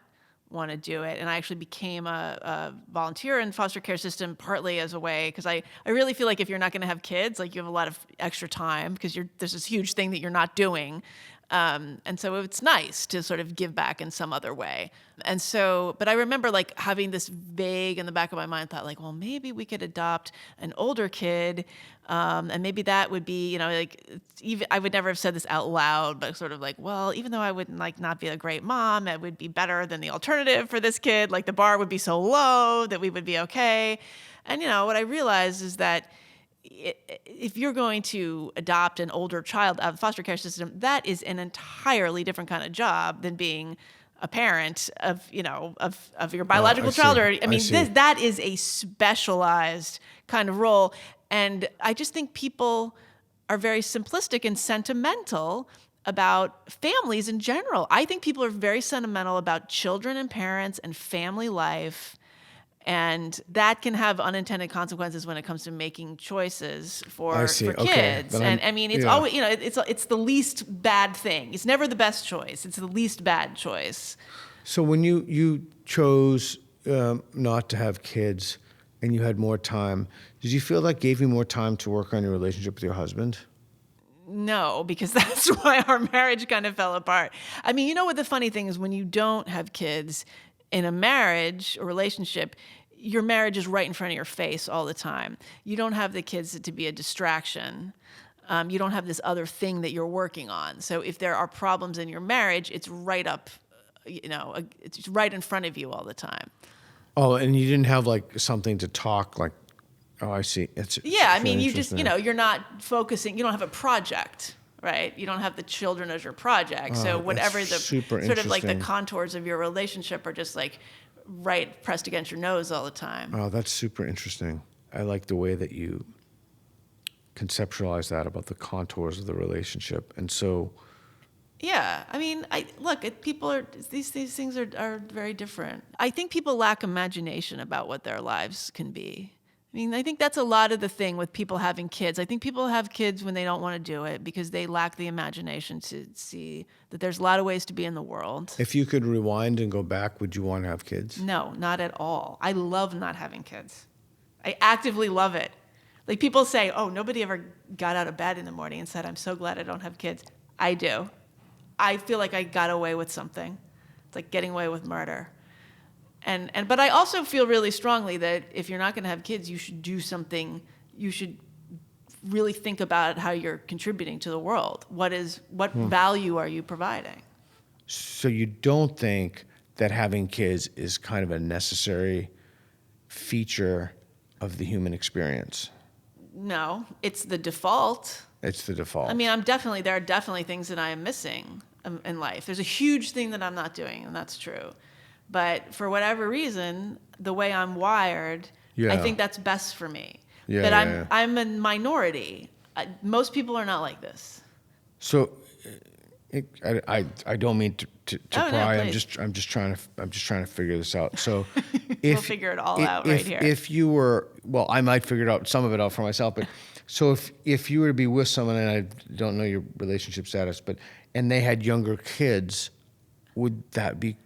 want to do it. And I actually became a volunteer in foster care system partly as a way, because I really feel like if you're not going to have kids, like you have a lot of extra time because there's this huge thing that you're not doing. And so it's nice to sort of give back in some other way. And so, but I remember like having this vague in the back of my mind thought like, well, maybe we could adopt an older kid. And maybe that would be, even I would never have said this out loud, but sort of like, well, even though I would not be a great mom, it would be better than the alternative for this kid. Like the bar would be so low that we would be okay. And, what I realized is that if you're going to adopt an older child out of the foster care system, that is an entirely different kind of job than being a parent of your biological child. That is a specialized kind of role. And I just think people are very simplistic and sentimental about families in general. I think people are very sentimental about children and parents and family life. And that can have unintended consequences when it comes to making choices for kids. Okay. And I mean, it's always, it's the least bad thing. It's never the best choice. It's the least bad choice. So when you chose not to have kids and you had more time, did you feel that gave you more time to work on your relationship with your husband? No, because that's why our marriage kind of fell apart. I mean, what the funny thing is when you don't have kids, in a marriage or relationship, your marriage is right in front of your face all the time. You don't have the kids to be a distraction. You don't have this other thing that you're working on. So if there are problems in your marriage, it's right up, it's right in front of you all the time. Oh, and you didn't have like something to talk like, oh, I see. I mean, you just, you're not focusing, you don't have a project. Right, you don't have the children as your project. So whatever the sort of like the contours of your relationship are just like right pressed against your nose all the time. Oh, that's super interesting. I like the way that you conceptualize that about the contours of the relationship. And so, yeah, I mean, these things are very different. I think people lack imagination about what their lives can be. I mean, I think that's a lot of the thing with people having kids. I think people have kids when they don't want to do it because they lack the imagination to see that there's a lot of ways to be in the world. if you could rewind and go back, would you want to have kids? No, not at all. I love not having kids. I actively love it. Like people say, oh, nobody ever got out of bed in the morning and said, I'm so glad I don't have kids. I do. I feel like I got away with something. It's like getting away with murder. But I also feel really strongly that if you're not going to have kids, you should do something. You should really think about how you're contributing to the world. What value are you providing? So you don't think that having kids is kind of a necessary feature of the human experience? No, it's the default. It's the default. I mean, there are definitely things that I am missing in life. There's a huge thing that I'm not doing, and that's true. But for whatever reason, the way I'm wired, I think that's best for me. Yeah, but yeah. I'm a minority. Most people are not like this. So, I don't mean to Oh, no, pry. please. I'm just trying to figure this out. So, We'll figure it all out right here. If you were, well, I might figure it out, some of it out for myself. But so if you were to be with someone, and I don't know your relationship status, and they had younger kids, would that be?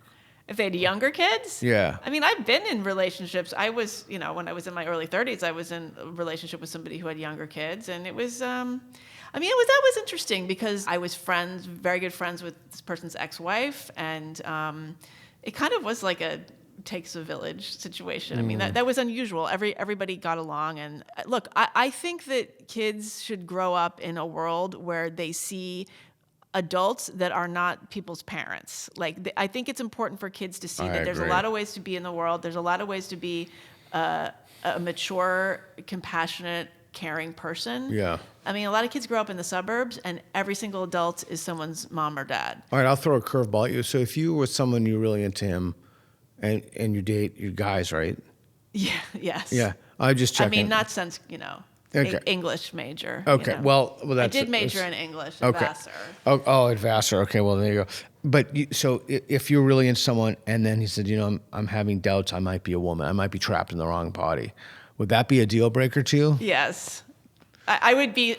If they had younger kids? Yeah. I mean, I've been in relationships. I was, when I was in my early 30s, I was in a relationship with somebody who had younger kids. And it was, that was interesting because I was very good friends with this person's ex-wife. And it kind of was like a takes a village situation. I mean, that was unusual. Everybody got along. And look, I think that kids should grow up in a world where they see adults that are not people's parents. I think it's important for kids to see that there's a lot of ways to be in the world. There's a lot of ways to be a mature, compassionate, caring person. Yeah. I mean, a lot of kids grow up in the suburbs, and every single adult is someone's mom or dad. All right, I'll throw a curveball at you. So if you were with someone you're really into him, and you date your guys, right? Yeah. Yes. Yeah. I just checking. I mean, not since Okay. English major. Okay. Well, that's. I did major in English at Vassar. At Vassar. Okay. Well, there you go. But so if you're really into someone, and then he said, I'm having doubts, I might be a woman, I might be trapped in the wrong body, would that be a deal breaker to you? Yes. I would be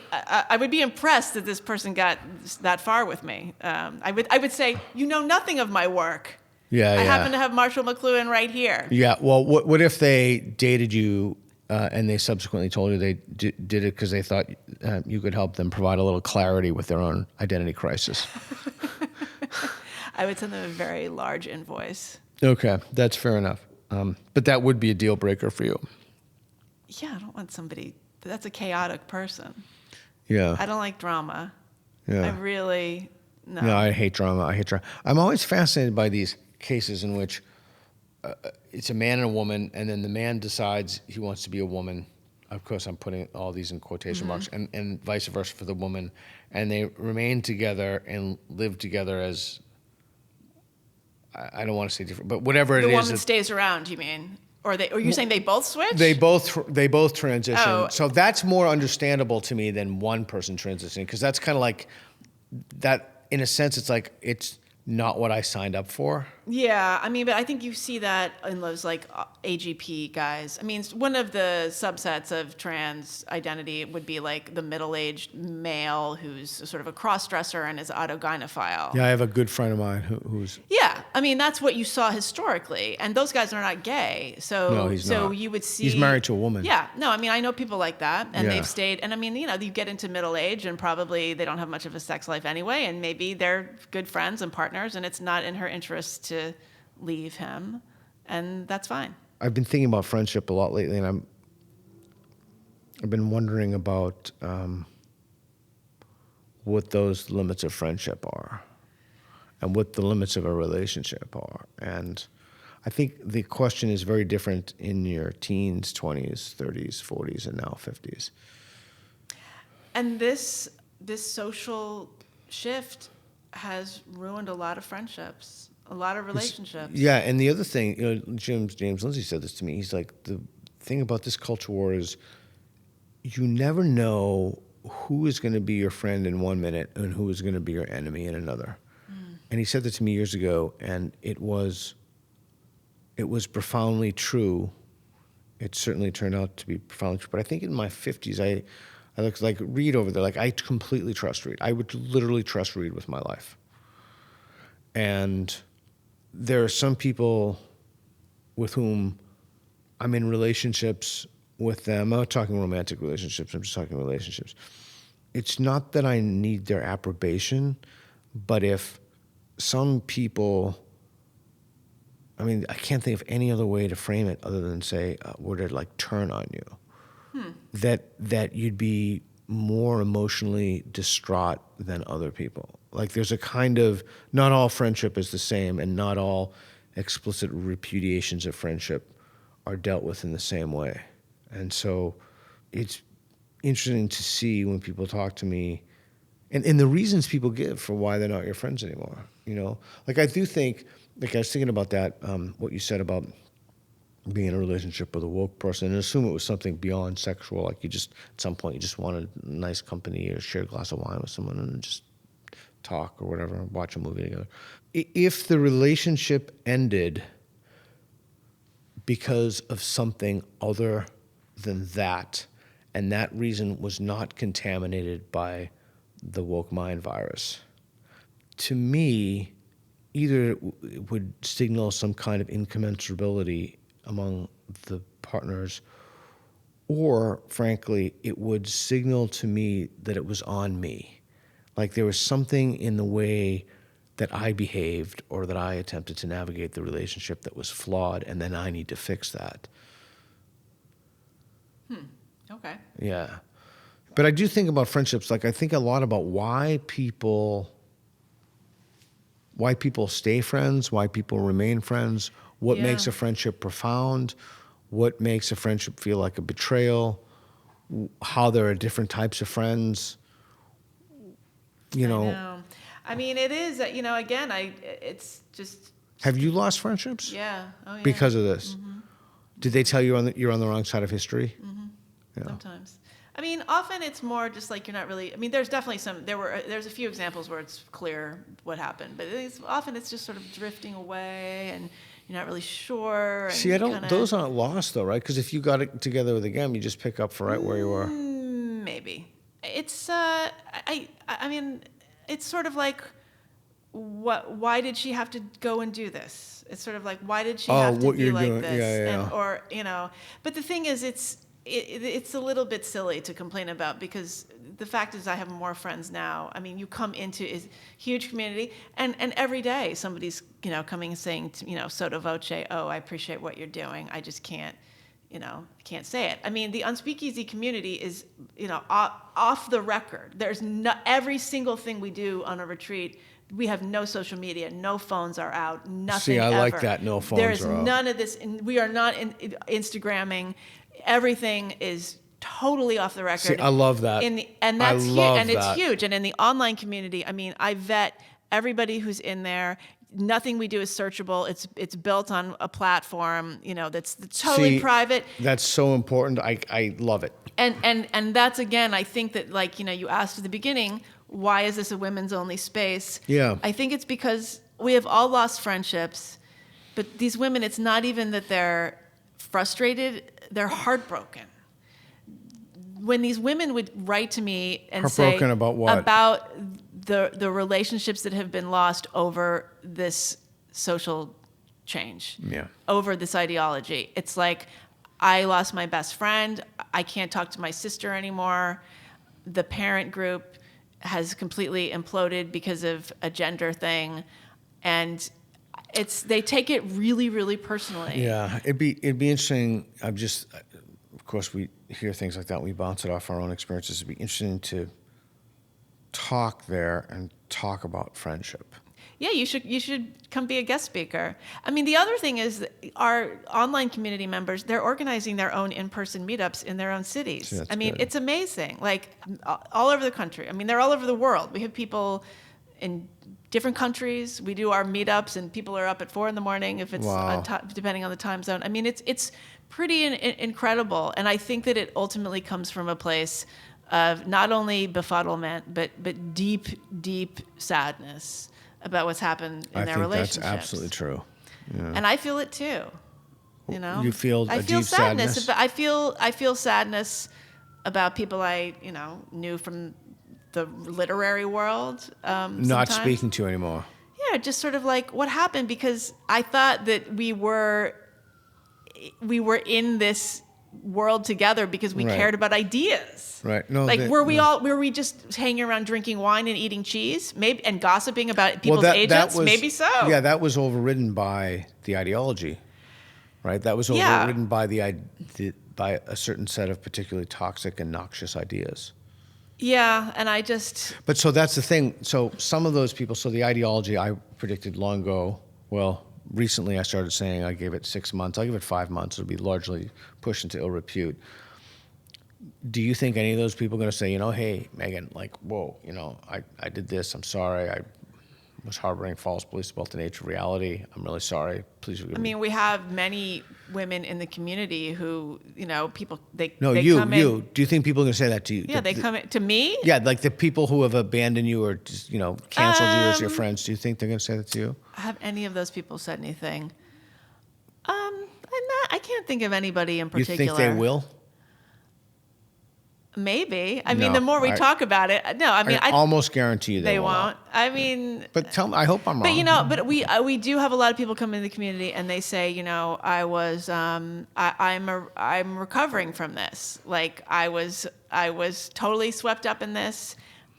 impressed that this person got that far with me. I would say, nothing of my work. Yeah. I happen to have Marshall McLuhan right here. Yeah. Well, what if they dated you? And they subsequently told you they did it because they thought you could help them provide a little clarity with their own identity crisis. I would send them a very large invoice. Okay, that's fair enough. But that would be a deal breaker for you. Yeah, I don't want somebody. That's a chaotic person. Yeah. I don't like drama. Yeah. I really no. No, I hate drama. I'm always fascinated by these cases in which it's a man and a woman, and then the man decides he wants to be a woman. Of course, I'm putting all these in quotation marks, and vice versa for the woman. And they remain together and live together as, I don't want to say different, but whatever it is. The woman stays around, you mean? Or you're saying they both switch? They both transition. Oh. So that's more understandable to me than one person transitioning, because that's kind of like that. In a sense, it's not what I signed up for. Yeah, but I think you see that in those AGP guys. One of the subsets of trans identity would be the middle-aged male who's sort of a cross-dresser and is autogynephile. Yeah, I have a good friend of mine who's. Yeah, that's what you saw historically, and those guys are not gay. So no, he's not. You would see he's married to a woman. Yeah, no, I know people like that, and Yeah. they've stayed. And you get into middle age, and probably they don't have much of a sex life anyway, and maybe they're good friends and partners, and it's not in her interest to leave him, and that's fine. I've been thinking about friendship a lot lately, and I've been wondering about what those limits of friendship are, and what the limits of a relationship are. And I think the question is very different in your teens, 20s, 30s, 40s, and now 50s. And this social shift has ruined a lot of friendships. a lot of relationships. Yeah, and the other thing, James Lindsay said this to me. He's like, the thing about this culture war is you never know who is going to be your friend in 1 minute and who is going to be your enemy in another. And he said that to me years ago, and it was profoundly true. It certainly turned out to be profoundly true. But I think in my 50s, I looked like Reed over there. Like, I completely trust Reed. I would literally trust Reed with my life. And there are some people with whom I'm in relationships with them. I'm not talking romantic relationships. I'm just talking relationships. It's not that I need their approbation, but if some people, I mean, I can't think of any other way to frame it other than say, were to like turn on you, that you'd be more emotionally distraught than other people. Like, there's a kind of, not all friendship is the same, and not all explicit repudiations of friendship are dealt with in the same way. And so it's interesting to see when people talk to me and the reasons people give for why they're not your friends anymore. Like, I do think, like, I was thinking about that, what you said about being in a relationship with a woke person, and assume it was something beyond sexual, like at some point you just wanted nice company or share a glass of wine with someone and just talk or whatever, watch a movie together. If the relationship ended because of something other than that, and that reason was not contaminated by the woke mind virus, to me, either it would signal some kind of incommensurability among the partners, or frankly, it would signal to me that it was on me. Like, there was something in the way that I behaved or that I attempted to navigate the relationship that was flawed, and then I need to fix that. Okay. Yeah. But I do think about friendships. Like, I think a lot about why people stay friends, why people remain friends, what makes a friendship profound, what makes a friendship feel like a betrayal, how there are different types of friends. I know. I mean, it is, again, it's just. Have you lost friendships? Yeah. Oh, yeah. Because of this? Mm-hmm. Did they tell you you're on the wrong side of history? Mm-hmm. Yeah. Sometimes. I mean, often it's more just like you're not really. I mean, there's definitely there's a few examples where it's clear what happened, but often it's just sort of drifting away, and you're not really sure. And see, those aren't lost though, right? Because if you got it together with again, you just pick up for right where you were. Maybe it's. I mean, it's sort of like, why did she have to go and do this? It's sort of like, why did she have to be like doing. This? Yeah. And, or but the thing is, it's a little bit silly to complain about, because the fact is I have more friends now. I mean, you come into a huge community, and every day somebody's coming and saying sotto voce, oh, I appreciate what you're doing. I just can't say it. I mean, the Unspeakeasy community is off the record. There's every single thing we do on a retreat. We have no social media, no phones are out, nothing. See, I ever. like that. No phones There's are out. none of this. We are not Instagramming. Everything is totally off the record. See, I love that. That's huge, and it's huge. And in the online community, I mean, I vet everybody who's in there. Nothing we do is searchable. It's built on a platform, that's totally private. That's so important. I love it. And that's, again, I think that, like, you asked at the beginning, why is this a women's only space? Yeah. I think it's because we have all lost friendships, but these women, it's not even that they're frustrated, they're heartbroken. When these women would write to me and say about what? About the relationships that have been lost over this social change, over this ideology. It's like, I lost my best friend, I can't talk to my sister anymore, the parent group has completely imploded because of a gender thing, and they take it really, really personally. Yeah, it'd be interesting. Of course, we hear things like that. We bounce it off our own experiences. It'd be interesting to talk there and talk about friendship. Yeah, you should come be a guest speaker. I mean, the other thing is that our online community members, they're organizing their own in-person meetups in their own cities. Yeah, I mean, good. It's amazing. Like, all over the country. I mean, they're all over the world. We have people in different countries. We do our meetups, and people are up at 4 a.m. if it's Wow. depending on the time zone. I mean, it's pretty incredible, and I think that it ultimately comes from a place of not only befuddlement, but deep sadness about what's happened in their relationships. That's absolutely true. Yeah. And I feel it too. You know, You feel I a feel deep sadness? But I feel sadness about people I knew from the literary world. Not sometimes. speaking to you anymore. Yeah, just sort of like what happened, because I thought that we were in this world together because we Right. cared about ideas. Right. No. Like were we just hanging around drinking wine and eating cheese, maybe, and gossiping about people's agents? Maybe so. Yeah, that was overridden by the ideology, right? That was overridden by by a certain set of particularly toxic and noxious ideas. Yeah, and I just... But so that's the thing. So some of those people, so the ideology I predicted long ago, well, recently I started saying I gave it 6 months. I'll give it 5 months. It'll be largely pushed into ill repute. Do you think any of those people are going to say, hey, Megan, like, whoa, I did this. I'm sorry. I was harboring false beliefs about the nature of reality. I'm really sorry. Please forgive me. I mean, we have many women in the community who, people, they you. come in. Do you think people are going to say that to you? Yeah, they come in, to me? Yeah, like the people who have abandoned you or just, canceled you as your friends. Do you think they're going to say that to you? Have any of those people said anything? I can't think of anybody in particular. You think they will? Maybe. I mean, the more we talk about it, no. I mean, I almost guarantee you they won't. I mean, but tell me. I hope I'm wrong. But we do have a lot of people come in the community and they say, I'm recovering from this. Like I was totally swept up in this,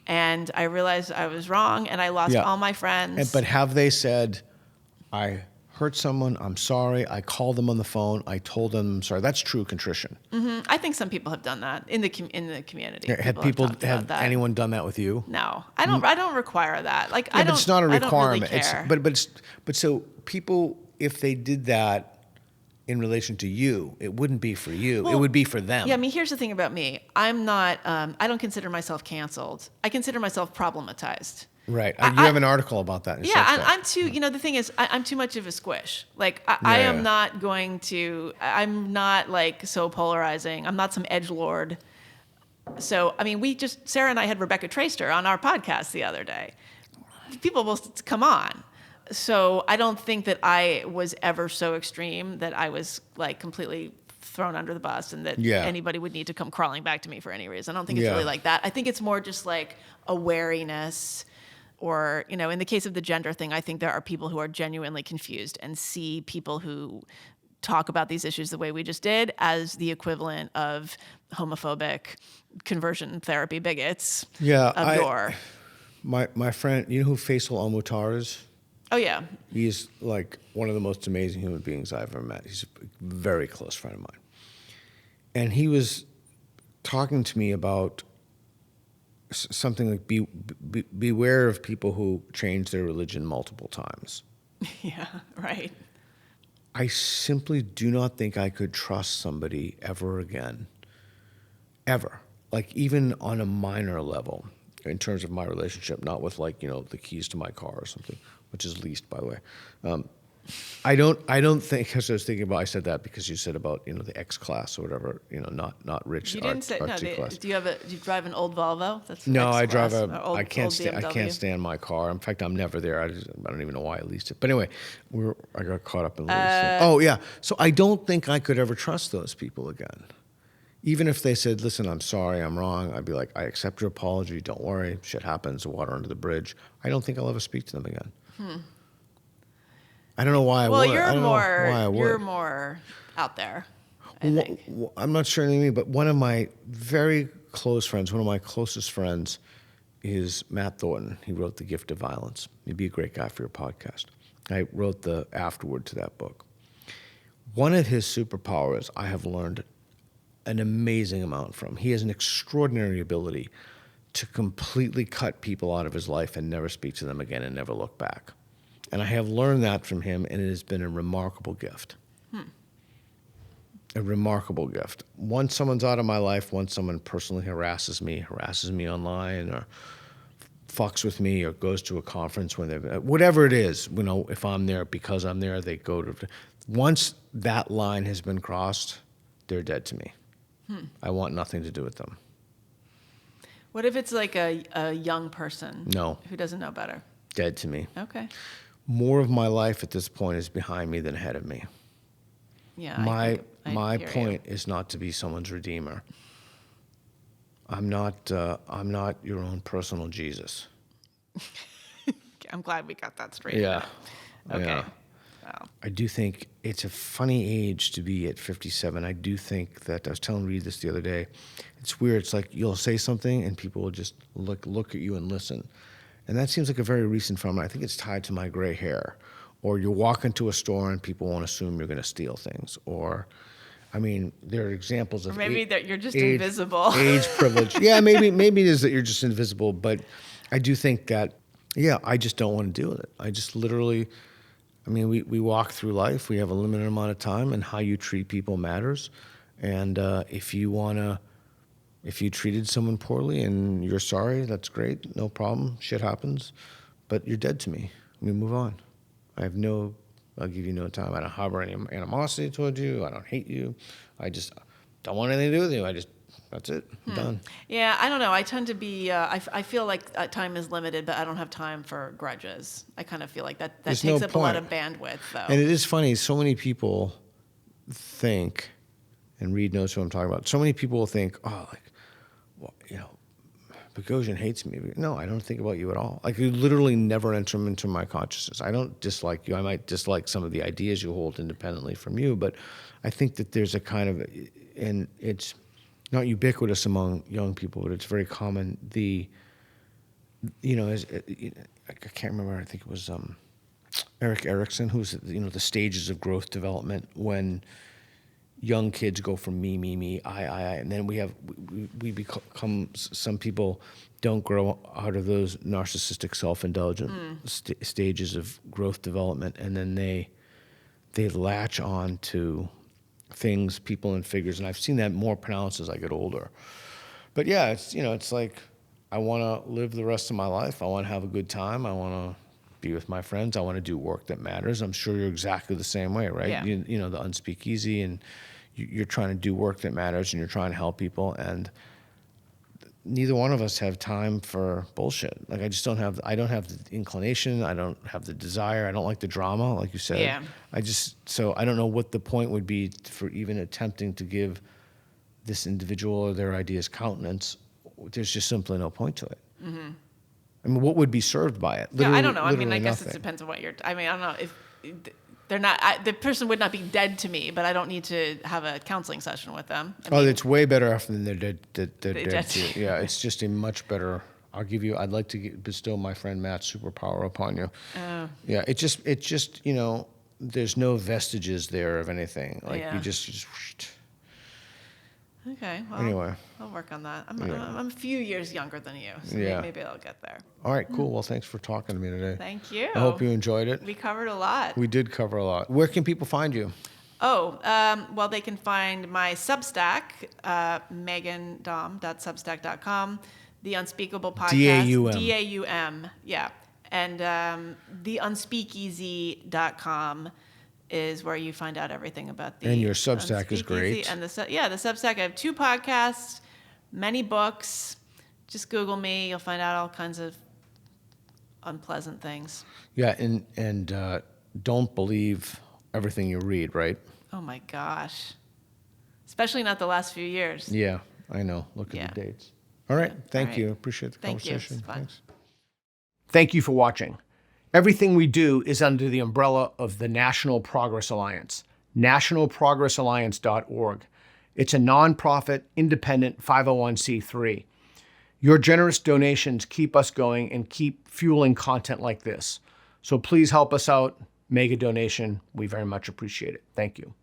and I realized I was wrong, and I lost all my friends. But have they said, I hurt someone, I'm sorry, I called them on the phone, I told them I'm sorry? That's true contrition. Mm-hmm. I think some people have done that in the community. Have anyone done that with you? No, I don't. I don't require that. Like I don't. But it's not a requirement. I don't really care. But so people, if they did that in relation to you, it wouldn't be for you. It would be for them. Yeah, I mean, here's the thing about me. I'm not. I don't consider myself canceled. I consider myself problematized. Right. You have an article about that. I'm too. The thing is, I'm too much of a squish. Like I am not going to. I'm not like so polarizing. I'm not some edgelord. So I mean, Sarah and I had Rebecca Traister on our podcast the other day. People will come on. So I don't think that I was ever so extreme that I was like completely thrown under the bus and that anybody would need to come crawling back to me for any reason. I don't think it's really like that. I think it's more just like a wariness. Or, in the case of the gender thing, I think there are people who are genuinely confused and see people who talk about these issues the way we just did as the equivalent of homophobic conversion therapy bigots of yore. My friend, you know who Faisal Al-Mutar is? Oh, yeah. He's like one of the most amazing human beings I've ever met. He's a very close friend of mine. And he was talking to me about something like beware of people who change their religion multiple times. Yeah, right. I simply do not think I could trust somebody ever again. Ever. Like even on a minor level in terms of my relationship, not with like, the keys to my car or something, which is leased, by the way. I don't think, because I was thinking about, I said that because you said about, the X class or whatever, not rich. You didn't say, no, do you drive an old Volvo? That's no, I drive I can't stand my car. In fact, I'm never there. I don't even know why I leased it. But anyway, I got caught up in leasing. Oh yeah. So I don't think I could ever trust those people again. Even if they said, listen, I'm sorry, I'm wrong, I'd be like, I accept your apology, don't worry, shit happens, water under the bridge. I don't think I'll ever speak to them again. I don't know why I would. Well, you're more out there, I think. I'm not sure anything, but one of my very close friends, one of my closest friends is Matt Thornton. He wrote The Gift of Violence. He'd be a great guy for your podcast. I wrote the afterword to that book. One of his superpowers I have learned an amazing amount from. He has an extraordinary ability to completely cut people out of his life and never speak to them again and never look back. And I have learned that from him, and it has been a remarkable gift. A remarkable gift. Once someone's out of my life, once someone personally harasses me online or fucks with me or goes to a conference when they're, whatever it is, if I'm there because I'm there, they go to, once that line has been crossed, they're dead to me. I want nothing to do with them. What if it's like a young person? No. Who doesn't know better? Dead to me. Okay. More of my life at this point is behind me than ahead of me. Yeah. My point is not to be someone's redeemer. I'm not your own personal Jesus. I'm glad we got that straight. Yeah. Okay. Yeah. Wow. I do think it's a funny age to be at 57. I do think that, I was telling Reed this the other day, it's weird. It's like you'll say something and people will just look at you and listen. And that seems like a very recent phenomenon. I think it's tied to my gray hair. Or you walk into a store and people won't assume you're going to steal things. Or, I mean, there are examples of maybe that you're just invisible. Age privilege. Yeah, maybe it is that you're just invisible. But I do think that, yeah, I just don't want to deal with it. I just literally, we walk through life. We have a limited amount of time, and how you treat people matters. And if you treated someone poorly and you're sorry, that's great. No problem. Shit happens. But you're dead to me. Move on. I'll give you no time. I don't harbor any animosity toward you. I don't hate you. I just don't want anything to do with you. That's it. I'm done. Yeah, I don't know. I tend to be, I feel like time is limited, but I don't have time for grudges. I kind of feel like that takes up a lot of bandwidth, though. And it is funny. So many people think, and Reed knows who I'm talking about, so many people will think, Bogosian hates me. No, I don't think about you at all. Like, you literally never enter into my consciousness. I don't dislike you. I might dislike some of the ideas you hold independently from you, but I think that there's a kind of, and it's not ubiquitous among young people, but it's very common. I can't remember, I think it was Erik Erikson, who's, the stages of growth development when young kids go from me, I, and then we become, some people don't grow out of those narcissistic, self-indulgent stages of growth development, and then they latch on to things, people, and figures, and I've seen that more pronounced as I get older. But yeah, it's like, I want to live the rest of my life. I want to have a good time. I want to be with my friends. I want to do work that matters. I'm sure you're exactly the same way, right? Yeah. The Unspeakeasy, and you're trying to do work that matters, and you're trying to help people, and neither one of us have time for bullshit. Like, I don't have the inclination. I don't have the desire. I don't like the drama, like you said. Yeah. So I don't know what the point would be for even attempting to give this individual or their ideas countenance. There's just simply no point to it. Mm-hmm. What would be served by it? Yeah, I don't know. I guess it depends on what you're, I don't know if they're not, the person would not be dead to me, but I don't need to have a counseling session with them. It's way better after they're dead to you. Yeah, Right. It's just a much better, I'd like to bestow my friend Matt's superpower upon you. Oh. Yeah, it's just, there's no vestiges there of anything. Like, Yeah. you just Okay, well, anyway. I'll work on that. I'm a few years younger than you, so Yeah. maybe I'll get there. All right, cool. Well, thanks for talking to me today. Thank you. I hope you enjoyed it. We covered a lot. We did cover a lot. Where can people find you? Well, they can find my Substack, megandom.substack.com, The Unspeakable Podcast. D-A-U-M. D-A-U-M, yeah. And theunspeakeasy.com is where you find out everything about the And your Substack is Unspeakeasy. great. And the Substack, I have 2 podcasts, many books. Just Google me. You'll find out all kinds of unpleasant things. Yeah, and don't believe everything you read, right? Oh, my gosh. Especially not the last few years. Yeah, I know. Look at Yeah. the dates. All right. Thank All right. you. Appreciate the Thank you. conversation. It's fun. Thanks. Thank you for watching. Everything we do is under the umbrella of the National Progress Alliance, nationalprogressalliance.org. It's a nonprofit, independent 501c3. Your generous donations keep us going and keep fueling content like this. So please help us out. Make a donation. We very much appreciate it. Thank you.